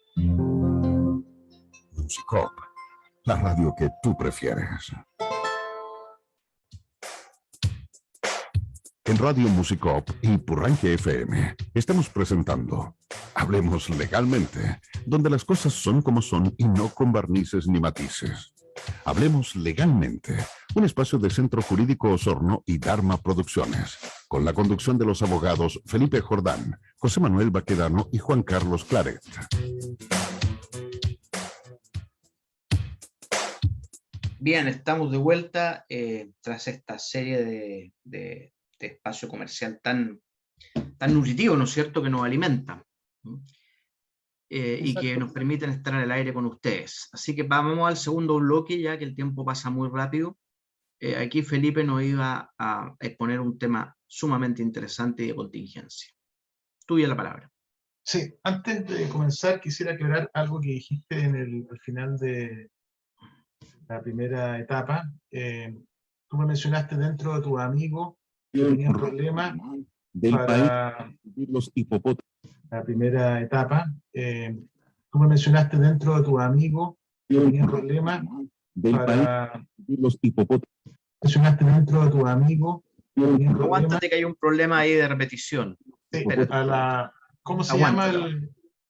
Musicop, la radio que tú prefieres. En Radio Musicop y Purranque FM estamos presentando Hablemos Legalmente, donde las cosas son como son y no con barnices ni matices. Hablemos Legalmente, un espacio de Centro Jurídico Osorno y Dharma Producciones, con la conducción de los abogados Felipe Jordán, José Manuel Baquedano y Juan Carlos Claret. Bien, estamos de vuelta tras esta serie de espacio comercial tan nutritivo, ¿no es cierto?, que nos alimenta y que nos permiten estar en el aire con ustedes. Así que vamos al segundo bloque, ya que el tiempo pasa muy rápido. Aquí Felipe nos iba a exponer un tema sumamente interesante y de contingencia. Tuya la palabra. Sí, antes de comenzar quisiera aclarar algo que dijiste al final de la primera etapa. Tú me mencionaste dentro de tus amigos que tenían problemas del para país de los hipopótamos. la primera etapa. Tú me mencionaste dentro de tus amigos que tenían problemas Del para... país de los hipopótamos. Mencionaste dentro de tus amigos que tenían problemas... Aguántate que hay un problema ahí de repetición. Sí, Espérate. ¿cómo se Aguántala.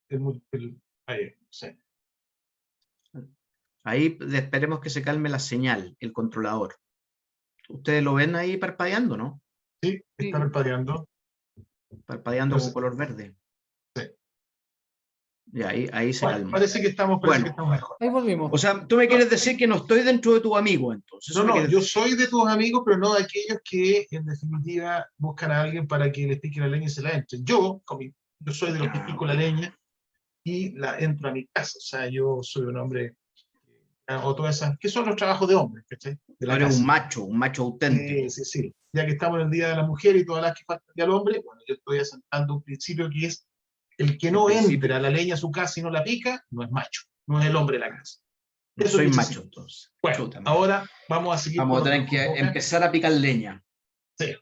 llama ahí, sí. Ahí esperemos que se calme la señal, el controlador. ¿Ustedes lo ven ahí parpadeando, no? Sí, está parpadeando. Parpadeando Entonces, con color verde. sí. Y ahí se Bueno, calma. parece que estamos mejor. Ahí volvimos. O sea, tú me quieres decir que no estoy dentro de tu amigo, entonces. No, ¿Eso me no, quieres yo decir? soy de tus amigos, pero no de aquellos que en definitiva buscan a alguien para que les pique la leña y se la entre. Yo soy de los que pico la leña y la entro a mi casa. O sea, yo soy un hombre, o todas esas, que son los trabajos de hombres, ¿cachai? De la Tú eres casa. un macho auténtico. Sí. Ya que estamos en el Día de la Mujer y todas las que faltan al hombre, bueno, yo estoy asentando un principio que es el que no entra a la leña a su casa y no la pica, no es macho, no es el hombre de la casa. No Eso soy quiere macho, decir. entonces. Bueno, Chútame. ahora vamos a seguir. Vamos a con tener otro que poco. empezar a picar leña. Sí.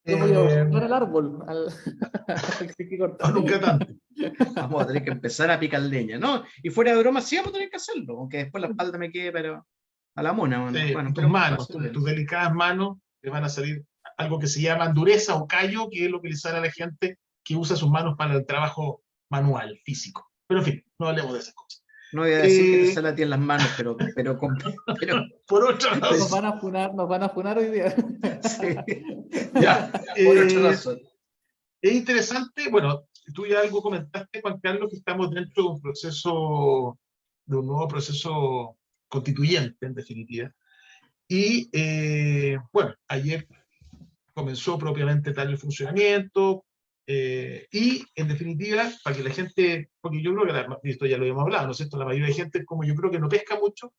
Yo voy a cortar el árbol. Hay que cortar. No, nunca tanto. Vamos a tener que empezar a picar leña, ¿no? Y fuera de broma, sí vamos a tener que hacerlo, aunque después la espalda me quede, pero a la mona. Bueno, Sí, bueno, tus pero manos, tus delicadas manos, les van a salir algo que se llama dureza o callo, que es lo que le sale a la gente que usa sus manos para el trabajo manual, físico. Pero en fin, no hablemos de esas cosas. No voy a decir que te sale a ti en las manos, pero Por otro lado, Nos van a funar hoy día. sí. ya, Por otra razón. es interesante, bueno, tú ya algo comentaste, Juan Carlos, que estamos dentro de un proceso, de un nuevo proceso constituyente, en definitiva. Y, bueno, ayer comenzó propiamente tal el funcionamiento, y, en definitiva, para que la gente, porque yo creo que esto ya lo hemos hablado, ¿no es cierto? La mayoría de gente, como yo creo que no pesca mucho,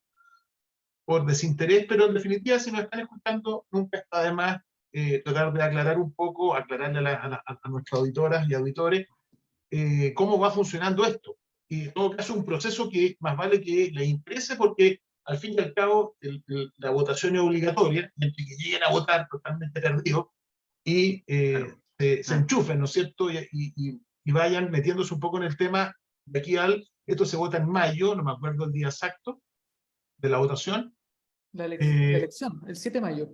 por desinterés, pero en definitiva, si nos están escuchando, nunca está de más tratar de aclarar un poco, aclararle a nuestras auditoras y auditores cómo va funcionando esto. Y en todo caso, un proceso que más vale que les interese, porque al fin y al cabo la votación es obligatoria, entre que lleguen a votar totalmente perdidos y Claro. se enchufen, ¿no es cierto? Y vayan metiéndose un poco en el tema de aquí esto se vota en mayo, no me acuerdo el día exacto de la votación. La elección, el 7 de mayo.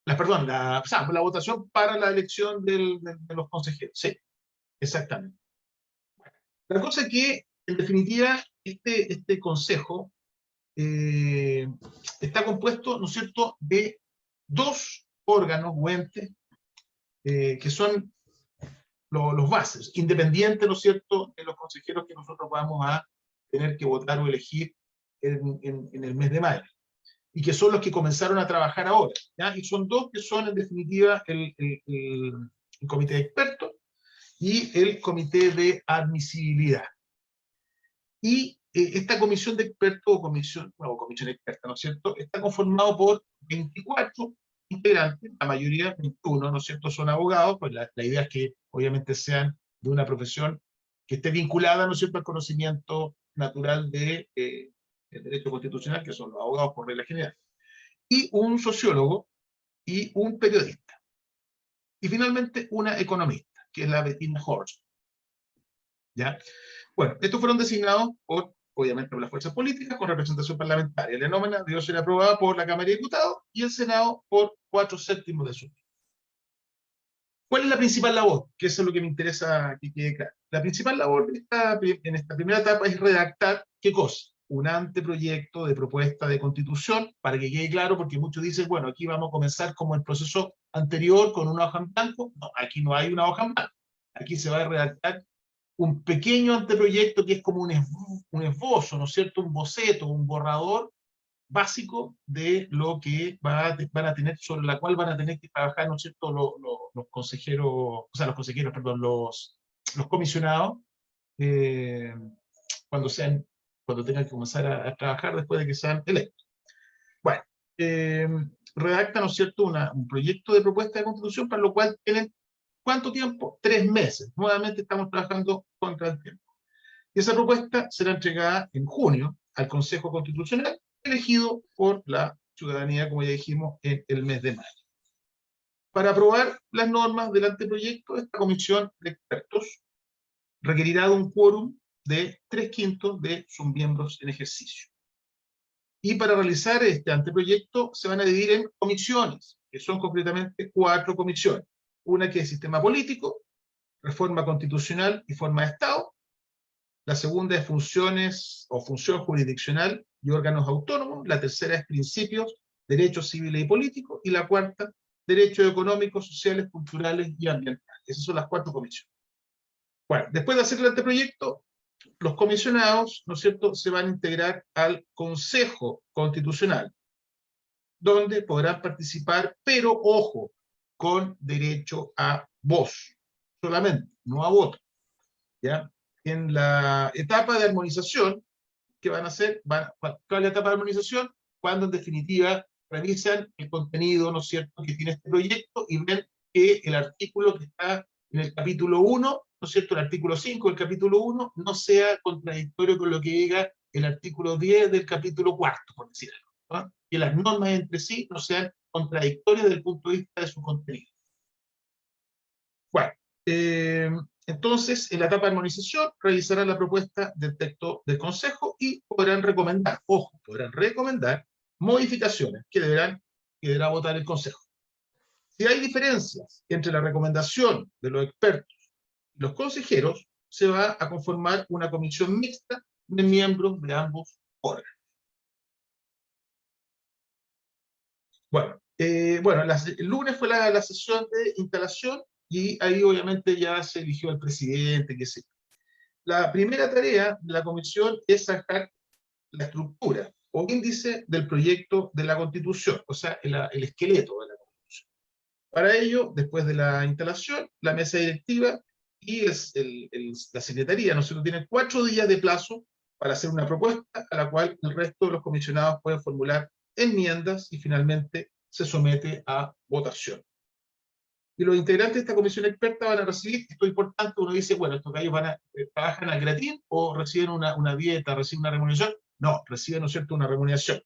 Perdón, la votación para la elección de los consejeros. Sí, exactamente. La cosa es que, en definitiva, este consejo está compuesto, ¿no es cierto?, de dos órganos o entes que son los bases, independientes, ¿no es cierto?, de los consejeros que nosotros vamos a tener que votar o elegir en el mes de mayo, y que son los que comenzaron a trabajar ahora, ¿ya? Y son dos que son, en definitiva, el comité de expertos y el comité de admisibilidad. Y esta comisión de expertos, o comisión experta, ¿no es cierto?, está conformado por 24 integrantes, la mayoría, 21, ¿no es cierto?, son abogados, pues la idea es que obviamente sean de una profesión que esté vinculada, ¿no es cierto?, al conocimiento natural del derecho constitucional, que son los abogados por regla general, y un sociólogo y un periodista. Y finalmente una economista, que es la Bettina Horst. ¿Ya? Bueno, estos fueron designados obviamente por las fuerzas políticas con representación parlamentaria. La nómina debió ser aprobada por la Cámara de Diputados y el Senado por 4/7 de sus miembros. ¿Cuál es la principal labor? Que eso es lo que me interesa que quede claro. La principal labor en esta primera etapa es redactar, ¿qué cosa? Un anteproyecto de propuesta de constitución, para que quede claro, porque muchos dicen, bueno, aquí vamos a comenzar como el proceso anterior con una hoja en blanco. No, aquí no hay una hoja en blanco. Aquí se va a redactar un pequeño anteproyecto que es como un esbozo, ¿no es cierto? Un boceto, un borrador básico de lo que van a tener, sobre la cual van a tener que trabajar, ¿no es cierto?, los consejeros, o sea, los consejeros, perdón, los comisionados, eh, cuando tengan que comenzar a trabajar después de que sean electos. Bueno, redacta, ¿no es cierto?, un proyecto de propuesta de constitución, para lo cual tienen, ¿cuánto tiempo? 3 meses. Nuevamente estamos trabajando contra el tiempo. Y esa propuesta será entregada en junio al Consejo Constitucional, elegido por la ciudadanía, como ya dijimos, en el mes de mayo. Para aprobar las normas del anteproyecto, esta comisión de expertos requerirá de un quórum de 3/5 de sus miembros en ejercicio. Y para realizar este anteproyecto se van a dividir en comisiones, que son concretamente 4 comisiones. Una que es sistema político, reforma constitucional y forma de Estado. La segunda es funciones o función jurisdiccional y órganos autónomos. La tercera es principios, derechos civiles y políticos. Y la cuarta, derechos económicos, sociales, culturales y ambientales. Esas son las 4 comisiones. Bueno, después de hacer el anteproyecto, los comisionados, ¿no es cierto?, se van a integrar al Consejo Constitucional, donde podrán participar, pero ojo, con derecho a voz, solamente, no a voto. ¿Ya? En la etapa de armonización, ¿qué van a hacer? ¿Cuál es la etapa de armonización? Cuando en definitiva revisan el contenido, ¿no es cierto?, que tiene este proyecto y ven que el artículo que está en el capítulo 1, ¿no es cierto?, el artículo 5 del capítulo 1, no sea contradictorio con lo que diga el artículo 10 del capítulo 4, por decir algo, ¿no? Que las normas entre sí no sean contradictorias desde el punto de vista de su contenido. Bueno, entonces, en la etapa de armonización, realizarán la propuesta del texto del Consejo y podrán recomendar, ojo, podrán recomendar modificaciones que deberá votar el Consejo. Si hay diferencias entre la recomendación de los expertos y los consejeros, se va a conformar una comisión mixta de miembros de ambos órganos. Bueno, el lunes fue la sesión de instalación y ahí obviamente ya se eligió el presidente, qué sé yo. La primera tarea de la comisión es sacar la estructura o índice del proyecto de la Constitución, o sea, el esqueleto de la Constitución. Para ello, después de la instalación, la mesa directiva y la secretaría, ¿no es cierto?, tienen 4 días de plazo para hacer una propuesta a la cual el resto de los comisionados pueden formular enmiendas y finalmente se somete a votación. Y los integrantes de esta comisión experta van a recibir, esto es importante, uno dice, bueno, estos gallos trabajan al gratín o reciben una dieta, reciben una remuneración. No, reciben, ¿no es cierto?, una remuneración.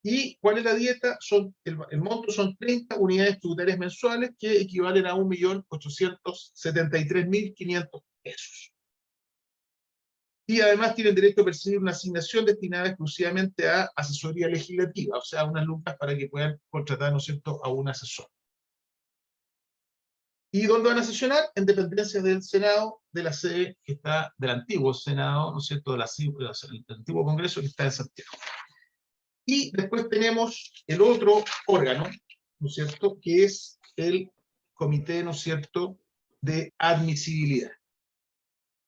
¿Y cuál es la dieta? El monto son 30 unidades tributarias mensuales que equivalen a 1.873.500 pesos. Y además tienen derecho a percibir una asignación destinada exclusivamente a asesoría legislativa, o sea, unas lucas para que puedan contratar, ¿no es cierto?, a un asesor. ¿Y dónde van a sesionar? En dependencias del Senado, de la sede que está del antiguo Senado, ¿no es cierto?, del antiguo Congreso que está en Santiago. Y después tenemos el otro órgano, ¿no es cierto?, que es el Comité, ¿no es cierto?, de Admisibilidad.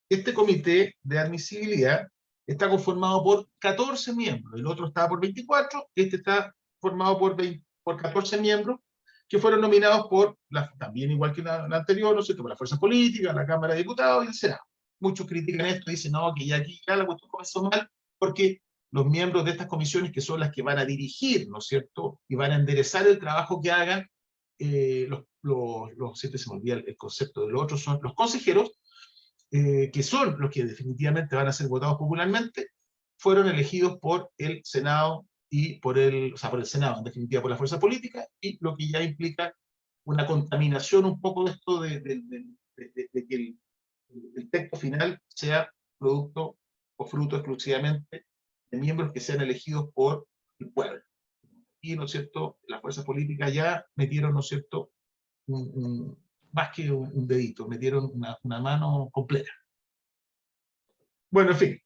Este Comité de Admisibilidad está conformado por 14 miembros, el otro está por 24, este está formado por 14 miembros, que fueron nominados por, también igual que la anterior, ¿no es cierto?, por la fuerza política, la Cámara de Diputados y el Senado. Muchos critican esto, dicen, no, que ya aquí ya la cuestión comenzó mal, porque los miembros de estas comisiones, que son las que van a dirigir, ¿no es cierto?, y van a enderezar el trabajo que hagan, siempre se me olvida el concepto de los otros, son los consejeros, que son los que definitivamente van a ser votados popularmente, fueron elegidos por el Senado y por el Senado, en definitiva por la fuerza política, y lo que ya implica una contaminación un poco de esto de que el texto final sea producto o fruto exclusivamente de miembros que sean elegidos por el pueblo. Y, ¿no es cierto?, las fuerzas políticas ya metieron, ¿no es cierto?, un más que un dedito, metieron una mano completa. Bueno, en fin,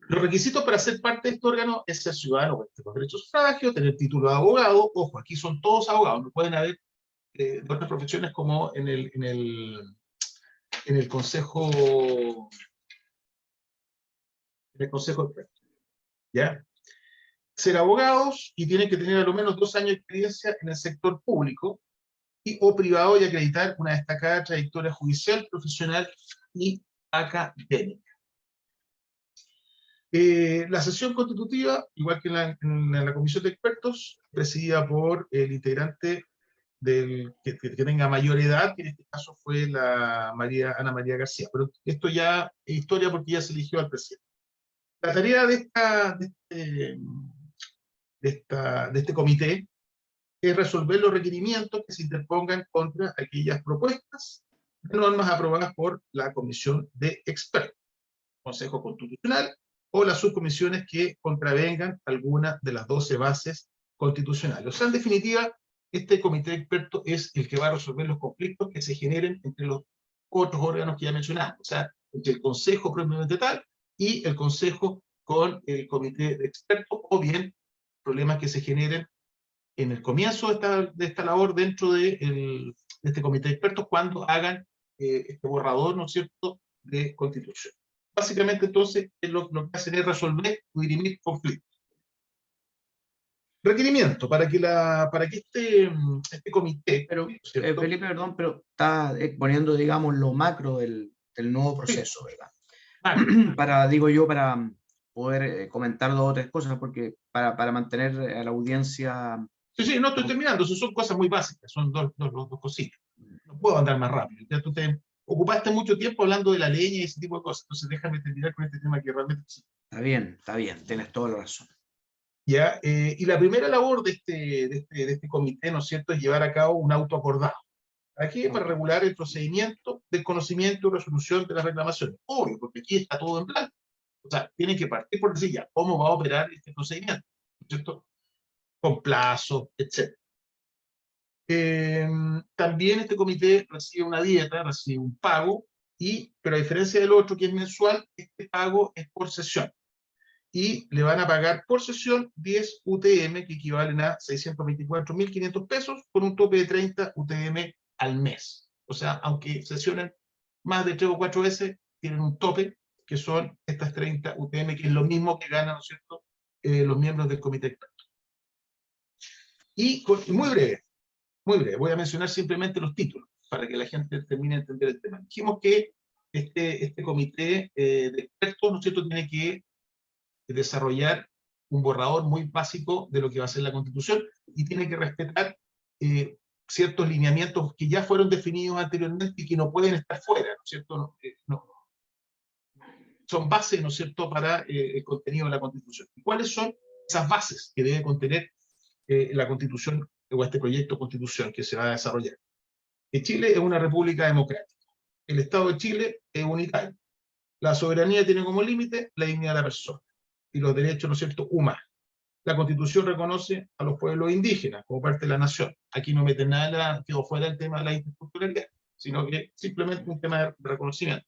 los requisitos para ser parte de este órgano es ser ciudadano con derecho a sufragio, tener título de abogado. Ojo, aquí son todos abogados, no pueden haber de otras profesiones como en el consejo, de expertos, ¿ya? Ser abogados y tienen que tener a lo menos 2 años de experiencia en el sector público o privado y acreditar una destacada trayectoria judicial, profesional y académica. La sesión constitutiva, igual que en la comisión de expertos, presidida por el integrante que tenga mayor edad, que en este caso fue la Ana María García. Pero esto ya es historia porque ya se eligió al presidente. La tarea de este comité es resolver los requerimientos que se interpongan contra aquellas propuestas de normas aprobadas por la comisión de expertos, Consejo Constitucional, o las subcomisiones que contravengan alguna de las 12 bases constitucionales. O sea, en definitiva, este comité de expertos es el que va a resolver los conflictos que se generen entre los otros órganos que ya mencionamos, o sea, entre el Consejo propiamente tal y el Consejo con el comité de expertos, o bien problemas que se generen en el comienzo de esta labor dentro de este comité de expertos cuando hagan este borrador, ¿no es cierto?, de constitución. Básicamente, entonces, lo que hacen es resolver o dirimir conflictos. Requerimiento para que este comité... Pero, Felipe, perdón, pero está exponiendo, digamos, lo macro del nuevo proceso, sí, ¿verdad? Para poder comentar 2 o 3 cosas, porque para mantener a la audiencia... Sí, no estoy terminando, son cosas muy básicas, son dos cositas. No puedo andar más rápido. Ya tú te ocupaste mucho tiempo hablando de la leña y ese tipo de cosas, entonces déjame terminar con este tema que realmente... Está bien, tienes toda la razón. ¿Ya? Y la primera labor de este comité, ¿no es cierto?, es llevar a cabo un auto acordado. Aquí para regular el procedimiento del conocimiento y resolución de las reclamaciones. Obvio, porque aquí está todo en blanco. O sea, tienen que partir por decir ya cómo va a operar este procedimiento, ¿no es cierto?, con plazo, etc. También este comité recibe una dieta, recibe un pago, pero a diferencia del otro que es mensual, este pago es por sesión. Y le van a pagar por sesión 10 UTM, que equivalen a 624.500 pesos, con un tope de 30 UTM al mes. O sea, aunque sesionen más de 3 o 4 veces, tienen un tope, que son estas 30 UTM, que es lo mismo que ganan, ¿no es cierto?, los miembros del comité experto. Y muy breve, voy a mencionar simplemente los títulos, para que la gente termine de entender el tema. Dijimos que este comité de expertos, ¿no es cierto?, tiene que desarrollar un borrador muy básico de lo que va a ser la Constitución y tiene que respetar ciertos lineamientos que ya fueron definidos anteriormente y que no pueden estar fuera, ¿no es cierto? Son bases, ¿no es cierto?, para el contenido de la Constitución. ¿Y cuáles son esas bases que debe contener la Constitución o este proyecto de Constitución que se va a desarrollar? Que Chile es una república democrática. El Estado de Chile es unitario. La soberanía tiene como límite la dignidad de la persona y los derechos, ¿no es cierto?, humanos. La Constitución reconoce a los pueblos indígenas como parte de la nación. Aquí no mete nada, quedó fuera el tema de la interculturalidad, sino que simplemente un tema de reconocimiento.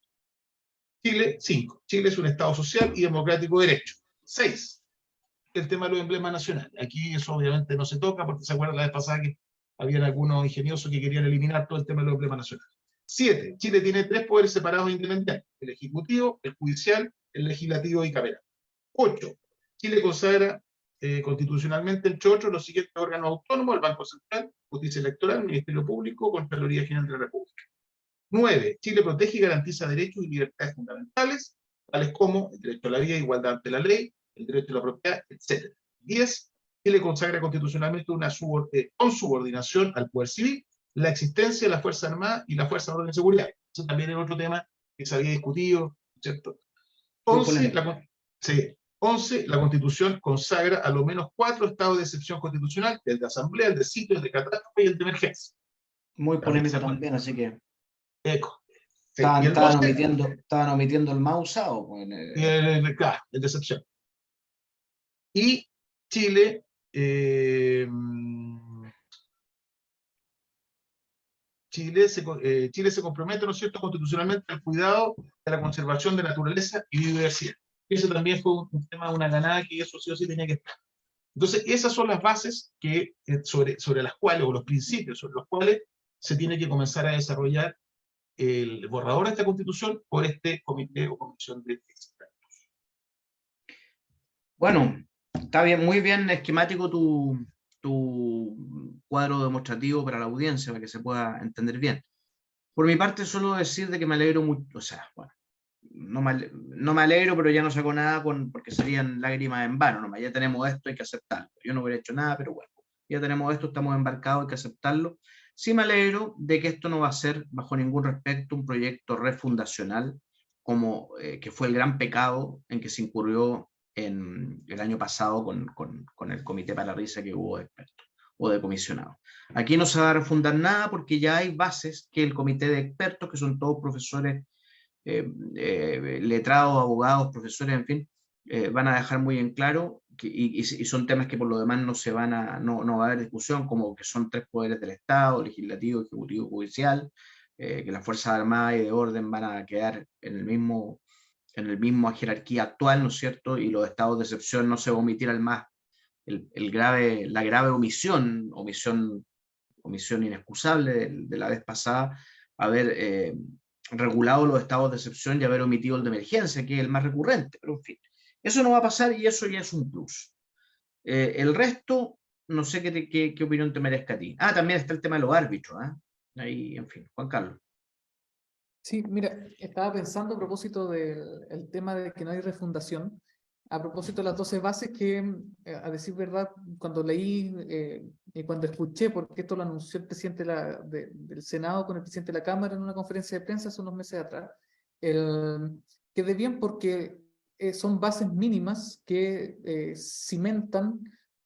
Chile, 5. Chile es un Estado social y democrático de derecho. 6. El tema de los emblemas nacionales. Aquí eso obviamente no se toca, porque se acuerdan la vez pasada que habían algunos ingeniosos que querían eliminar todo el tema de los emblemas nacionales. 7. Chile tiene 3 poderes separados e independientes: el ejecutivo, el judicial, el legislativo y cameral. 8. Chile consagra constitucionalmente, entre otros, los siguientes órganos autónomos: el Banco Central, Justicia Electoral, Ministerio Público, Contraloría General de la República. 9. Chile protege y garantiza derechos y libertades fundamentales, tales como el derecho a la vida e igualdad ante la ley, el derecho a la propiedad, etc. 10. Chile consagra constitucionalmente una consubordinación al poder civil, la existencia de la Fuerza Armada y la Fuerza de Orden y Seguridad. Eso también es otro tema que se había discutido, ¿cierto? 11. La Constitución consagra a lo menos 4 estados de excepción constitucional: el de asamblea, el de sitio, el de catástrofe y el de emergencia. Muy polémico también, así que... Eco. Estaban omitiendo el más usado. Pues, claro, el de excepción. Y Chile Chile se compromete, ¿no es cierto?, constitucionalmente al cuidado de la conservación de naturaleza y biodiversidad. Eso también fue un tema, una ganada que eso sí o sí tenía que estar. Entonces, esas son las bases que, sobre las cuales, o los principios sobre los cuales se tiene que comenzar a desarrollar el borrador de esta constitución por este comité o comisión de expertos. Bueno, está bien, muy bien esquemático tu cuadro demostrativo para la audiencia, para que se pueda entender bien. Por mi parte, solo decir de que me alegro mucho, o sea, bueno, no me alegro, pero ya no saco nada porque serían lágrimas en vano, nomás. Ya tenemos esto, hay que aceptarlo. Yo no hubiera hecho nada, pero bueno, ya tenemos esto, estamos embarcados, hay que aceptarlo. Sí me alegro de que esto no va a ser, bajo ningún respecto, un proyecto refundacional, como que fue el gran pecado en que se incurrió en el año pasado con el comité para la risa que hubo de expertos o de comisionados. Aquí no se va a refundar nada porque ya hay bases que el comité de expertos, que son todos profesores, letrados, abogados, profesores, en fin, van a dejar muy en claro y son temas que por lo demás no va a haber discusión, como que son 3 poderes del Estado: legislativo, ejecutivo, judicial, que las Fuerzas Armadas y de orden van a quedar en el mismo jerarquía actual, ¿no es cierto? Y los estados de excepción no se va a omitir al más la grave omisión inexcusable de la vez pasada, haber regulado los estados de excepción y haber omitido el de emergencia, que es el más recurrente, pero en fin, eso no va a pasar y eso ya es un plus. El resto, no sé qué opinión te merezca a ti. También está el tema de los árbitros, ahí, en fin, Juan Carlos. Sí, mira, estaba pensando a propósito del tema de que no hay refundación, a propósito de las 12 bases que, a decir verdad, cuando leí y cuando escuché, porque esto lo anunció el presidente del Senado con el presidente de la Cámara en una conferencia de prensa hace unos meses atrás, quedé bien porque son bases mínimas que cimentan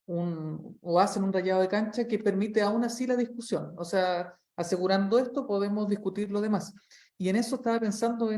o hacen un rayado de cancha que permite aún así la discusión. O sea, asegurando esto podemos discutir lo demás. Y en eso estaba pensando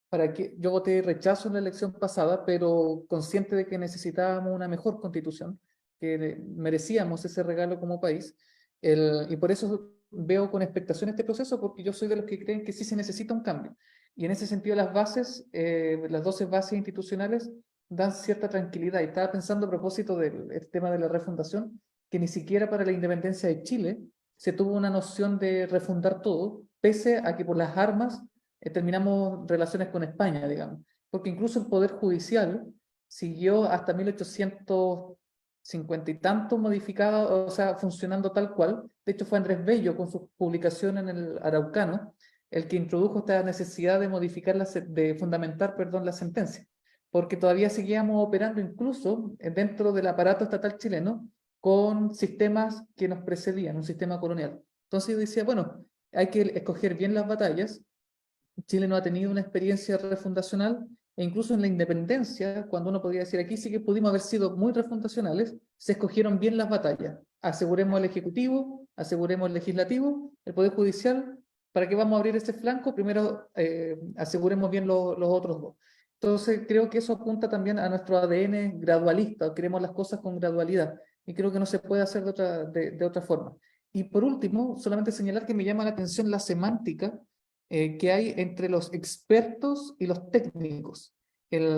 para que yo voté rechazo en la elección pasada, pero consciente de que necesitábamos una mejor constitución, que merecíamos ese regalo como país, y por eso veo con expectación este proceso, porque yo soy de los que creen que sí se necesita un cambio. Y en ese sentido las bases, las 12 bases institucionales dan cierta tranquilidad. Y estaba pensando a propósito del tema de la refundación, que ni siquiera para la independencia de Chile se tuvo una noción de refundar todo, pese a que por las armas terminamos relaciones con España, digamos, porque incluso el Poder Judicial siguió hasta 1850 y tanto modificado, o sea, funcionando tal cual. De hecho, fue Andrés Bello, con su publicación en el Araucano, el que introdujo esta necesidad de modificar, de fundamentar, perdón, la sentencia, porque todavía seguíamos operando incluso dentro del aparato estatal chileno con sistemas que nos precedían, un sistema colonial. Entonces yo decía, bueno, hay que escoger bien las batallas. Chile no ha tenido una experiencia refundacional, e incluso en la independencia, cuando uno podría decir aquí sí que pudimos haber sido muy refundacionales, se escogieron bien las batallas. Aseguremos el Ejecutivo, aseguremos el Legislativo, el Poder Judicial. ¿Para qué vamos a abrir ese flanco? Primero aseguremos bien los otros dos. Entonces creo que eso apunta también a nuestro ADN gradualista, queremos las cosas con gradualidad, y creo que no se puede hacer de otra forma. Y por último, solamente señalar que me llama la atención la semántica que hay entre los expertos y los técnicos.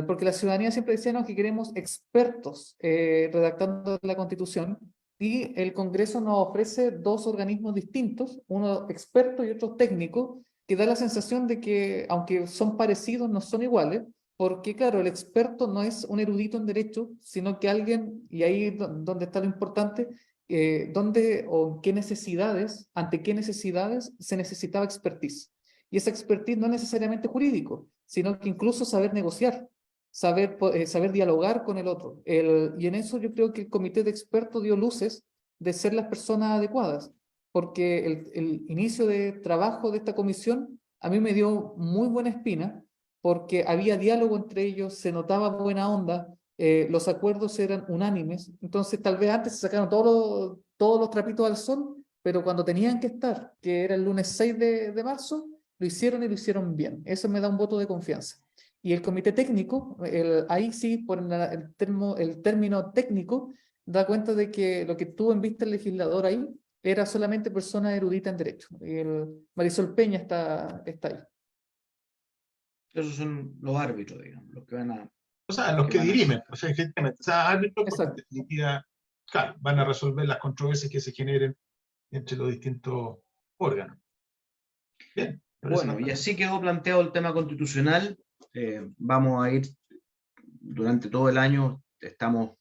Porque la ciudadanía siempre decía, no, que queremos expertos redactando la Constitución, y el Congreso nos ofrece 2 organismos distintos, uno experto y otro técnico, que da la sensación de que, aunque son parecidos, no son iguales, porque claro, el experto no es un erudito en derecho, sino que alguien, y ahí donde está lo importante, dónde o qué necesidades, ante qué necesidades se necesitaba expertise. Y esa expertise no es necesariamente jurídico, sino que incluso saber negociar, saber dialogar con el otro. Y en eso yo creo que el comité de expertos dio luces de ser las personas adecuadas, porque el inicio de trabajo de esta comisión a mí me dio muy buena espina, porque había diálogo entre ellos, se notaba buena onda, los acuerdos eran unánimes. Entonces tal vez antes se sacaron todos los trapitos al sol, pero cuando tenían que estar, que era el lunes 6 de marzo, lo hicieron y lo hicieron bien. Eso me da un voto de confianza. Y el comité técnico, ahí sí, por el término técnico, da cuenta de que lo que tuvo en vista el legislador ahí era solamente persona erudita en Derecho. Marisol Peña está ahí. Esos son los árbitros, digamos, los que van a... O sea, los que dirimen, o sea, efectivamente. O sea, árbitros, porque en Exacto. definitiva, claro, van a resolver las controversias que se generen entre los distintos órganos. Bien. Bueno, y así quedó planteado el tema constitucional. Vamos a ir durante todo el año, estamos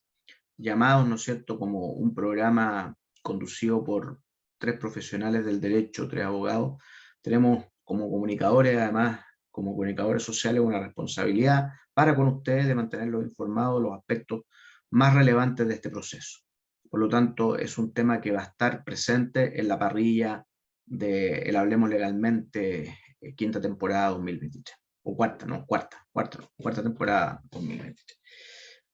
llamados, ¿no es cierto?, como un programa conducido por 3 profesionales del derecho, 3 abogados. Tenemos como comunicadores, además, como comunicadores sociales, una responsabilidad para con ustedes de mantenerlos informados de los aspectos más relevantes de este proceso. Por lo tanto, es un tema que va a estar presente en la parrilla de el Hablemos Legalmente, quinta temporada 2023. O cuarta temporada 2023.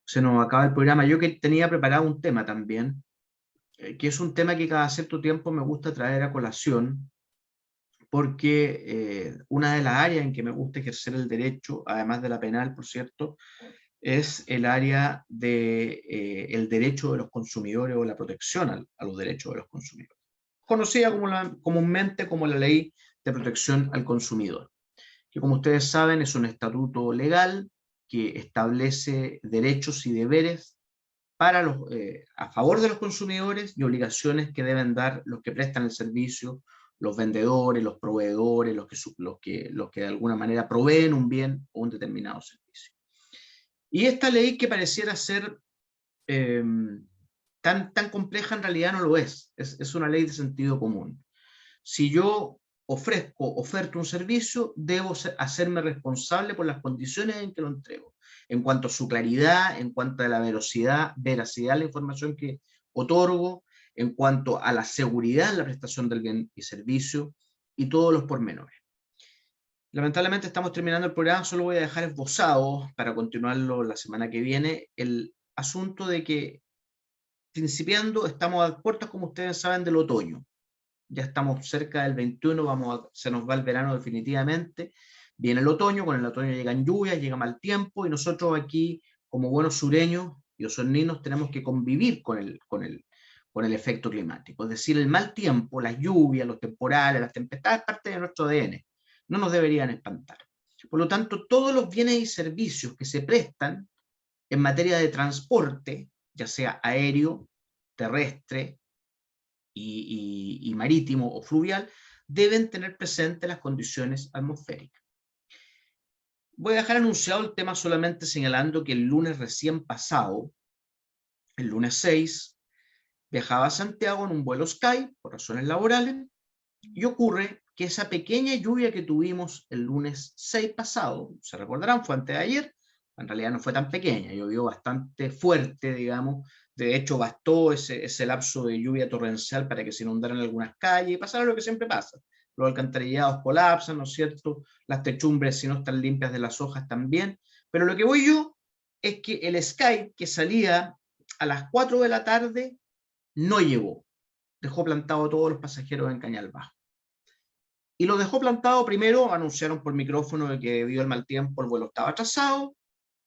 Se nos acaba el programa. Yo que tenía preparado un tema también, que es un tema que cada cierto tiempo me gusta traer a colación, porque una de las áreas en que me gusta ejercer el derecho, además de la penal, por cierto, es el área del derecho de los consumidores o la protección a los derechos de los consumidores, conocida comúnmente como la Ley de Protección al Consumidor, que como ustedes saben es un estatuto legal que establece derechos y deberes para a favor de los consumidores y obligaciones que deben dar los que prestan el servicio, los vendedores, los proveedores, los que de alguna manera proveen un bien o un determinado servicio. Y esta ley, que pareciera ser tan compleja, en realidad no lo es. Es una ley de sentido común. Si yo oferto un servicio, debo hacerme responsable por las condiciones en que lo entrego, en cuanto a su claridad, en cuanto a la veracidad de la información que otorgo, en cuanto a la seguridad en la prestación del bien y servicio, y todos los pormenores. Lamentablemente estamos terminando el programa, solo voy a dejar esbozado, para continuarlo la semana que viene, el asunto de que, principiando, estamos a puertas, como ustedes saben, del otoño. Ya estamos cerca del 21, se nos va el verano definitivamente, viene el otoño, con el otoño llegan lluvias, llega mal tiempo, y nosotros aquí, como buenos sureños y osorninos, tenemos que convivir con el efecto climático. Es decir, el mal tiempo, las lluvias, los temporales, las tempestades, es parte de nuestro ADN. No nos deberían espantar. Por lo tanto, todos los bienes y servicios que se prestan en materia de transporte, ya sea aéreo, terrestre y marítimo o fluvial, deben tener presente las condiciones atmosféricas. Voy a dejar anunciado el tema solamente señalando que el lunes recién pasado, el lunes 6, viajaba a Santiago en un vuelo Sky por razones laborales, y ocurre que esa pequeña lluvia que tuvimos el lunes 6 pasado, se recordarán, fue antes de ayer, en realidad no fue tan pequeña, llovió bastante fuerte, digamos. De hecho bastó ese lapso de lluvia torrencial para que se inundaran algunas calles y pasara lo que siempre pasa. Los alcantarillados colapsan, ¿no es cierto? Las techumbres, si no están limpias de las hojas, también. Pero lo que voy yo es que el Sky, que salía a las 4 de la tarde, no llegó. Dejó plantado a todos los pasajeros en Cañal Bajo. Y lo dejó plantado, primero anunciaron por micrófono de que debido al mal tiempo el vuelo estaba atrasado.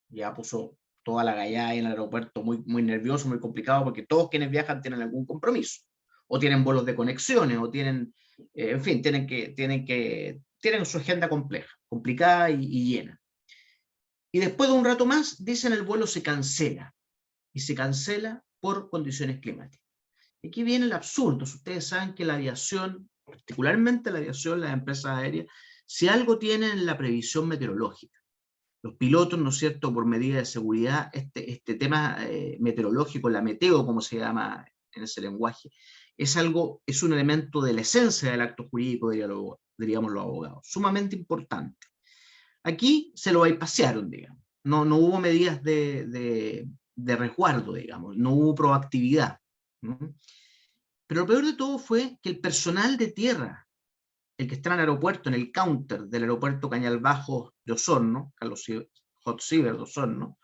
Ya puso toda la gallada ahí en el aeropuerto muy, muy nervioso, muy complicado, porque todos quienes viajan tienen algún compromiso, o tienen vuelos de conexiones, o tienen, en fin, tienen su agenda compleja, complicada y llena. Y después de un rato más, dicen el vuelo se cancela, y se cancela por condiciones climáticas. Y aquí viene el absurdo. Ustedes saben que la aviación, particularmente la aviación, las empresas aéreas, si algo tienen en la previsión meteorológica, los pilotos, ¿no es cierto?, por medida de seguridad, este tema meteorológico, la meteo, como se llama en ese lenguaje, es un elemento de la esencia del acto jurídico, diríamos los abogados, sumamente importante. Aquí se lo bypasearon, digamos. No hubo medidas de resguardo, digamos, no hubo proactividad, ¿no? Pero lo peor de todo fue que el personal de tierra, el que está en el aeropuerto, en el counter del aeropuerto Cañal Bajo de Osorno, Carlos Hot Ciber de Osorno,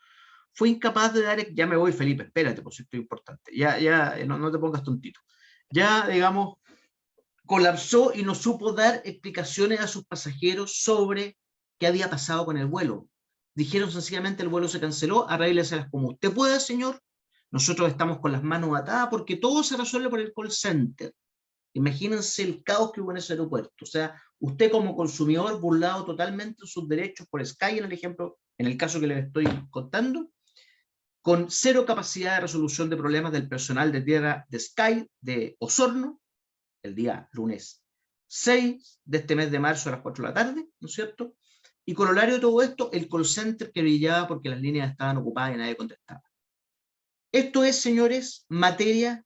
fue incapaz de dar, ya me voy Felipe, espérate, por si esto es importante, no te pongas tontito, ya digamos, colapsó y no supo dar explicaciones a sus pasajeros sobre qué había pasado con el vuelo. Dijeron sencillamente el vuelo se canceló, arrégleselas como usted pueda, señor, nosotros estamos con las manos atadas porque todo se resuelve por el call center. Imagínense el caos que hubo en ese aeropuerto. O sea, usted como consumidor burlado totalmente en sus derechos por Sky, en el ejemplo, en el caso que les estoy contando, con cero capacidad de resolución de problemas del personal de tierra de Sky de Osorno, el día lunes 6 de este mes de marzo a las 4 de la tarde, ¿no es cierto? Y corolario de todo esto, el call center que brillaba porque las líneas estaban ocupadas y nadie contestaba. Esto es, señores, materia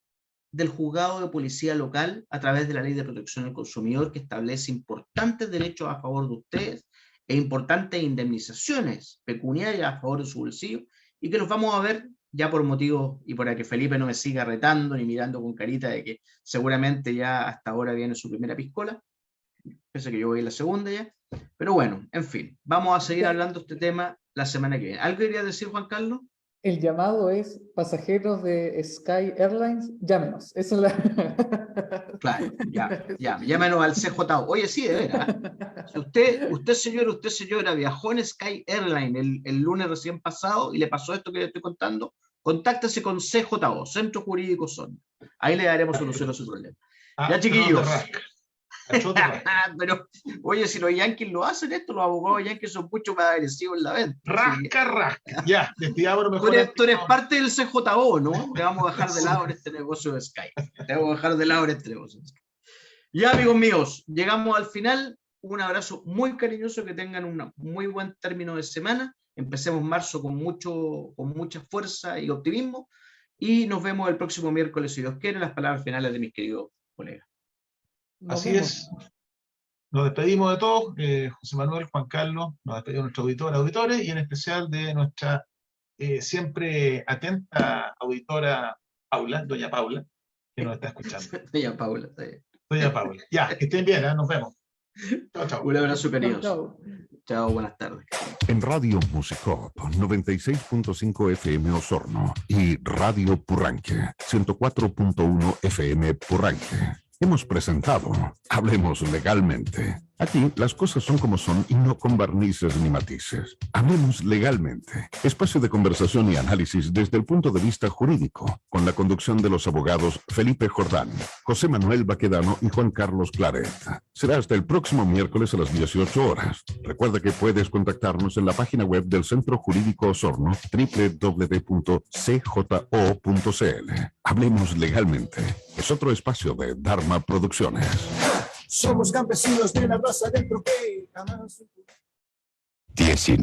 del juzgado de policía local a través de la Ley de Protección del Consumidor, que establece importantes derechos a favor de ustedes e importantes indemnizaciones pecuniarias a favor de su bolsillo, y que los vamos a ver ya por motivos y para que Felipe no me siga retando ni mirando con carita de que seguramente ya hasta ahora viene su primera piscola, pese a que yo voy a la segunda ya, pero bueno, en fin, vamos a seguir hablando de este tema la semana que viene. ¿Algo quería decir, Juan Carlos? El llamado es: pasajeros de Sky Airlines, llámenos. Esa es la... Claro, ya, llámenos al CJO. Oye, sí, de veras. Si usted señora, viajó en Sky Airlines el lunes recién pasado y le pasó esto que le estoy contando, contáctese con CJO, Centro Jurídico Son. Ahí le daremos solución a su problema. Ya, chiquillos. Pero, oye, si los yankees lo hacen esto, los abogados yankees son mucho más agresivos en la venta. Rasca. Ya, despidámonos mejor. Tú eres parte del CJO, ¿no? Te vamos a dejar de lado en este negocio de Sky. Ya, amigos míos, llegamos al final. Un abrazo muy cariñoso, que tengan un muy buen término de semana. Empecemos marzo con mucha fuerza y optimismo. Y nos vemos el próximo miércoles, si Dios quiere. Las palabras finales de mis queridos colegas. Así es. Nos despedimos de todos, José Manuel, Juan Carlos, nos despedimos de nuestros auditores, y en especial de nuestra siempre atenta auditora Paula, doña Paula, que nos está escuchando. Doña Paula. Doña Paula. Ya, que estén bien, nos vemos. Chao. Un abrazo, queridos. Chao, buenas tardes. En Radio Musicop 96.5 FM Osorno y Radio Purranque 104.1 FM Purranque hemos presentado Hablemos Legalmente. Aquí las cosas son como son y no con barnices ni matices. Hablemos Legalmente. Espacio de conversación y análisis desde el punto de vista jurídico, con la conducción de los abogados Felipe Jordán, José Manuel Baquedano y Juan Carlos Claret. Será hasta el próximo miércoles a las 18 horas. Recuerda que puedes contactarnos en la página web del Centro Jurídico Osorno, www.cjo.cl. Hablemos Legalmente. Es otro espacio de Dharma Producciones. Somos campesinos de la raza del troque. 19.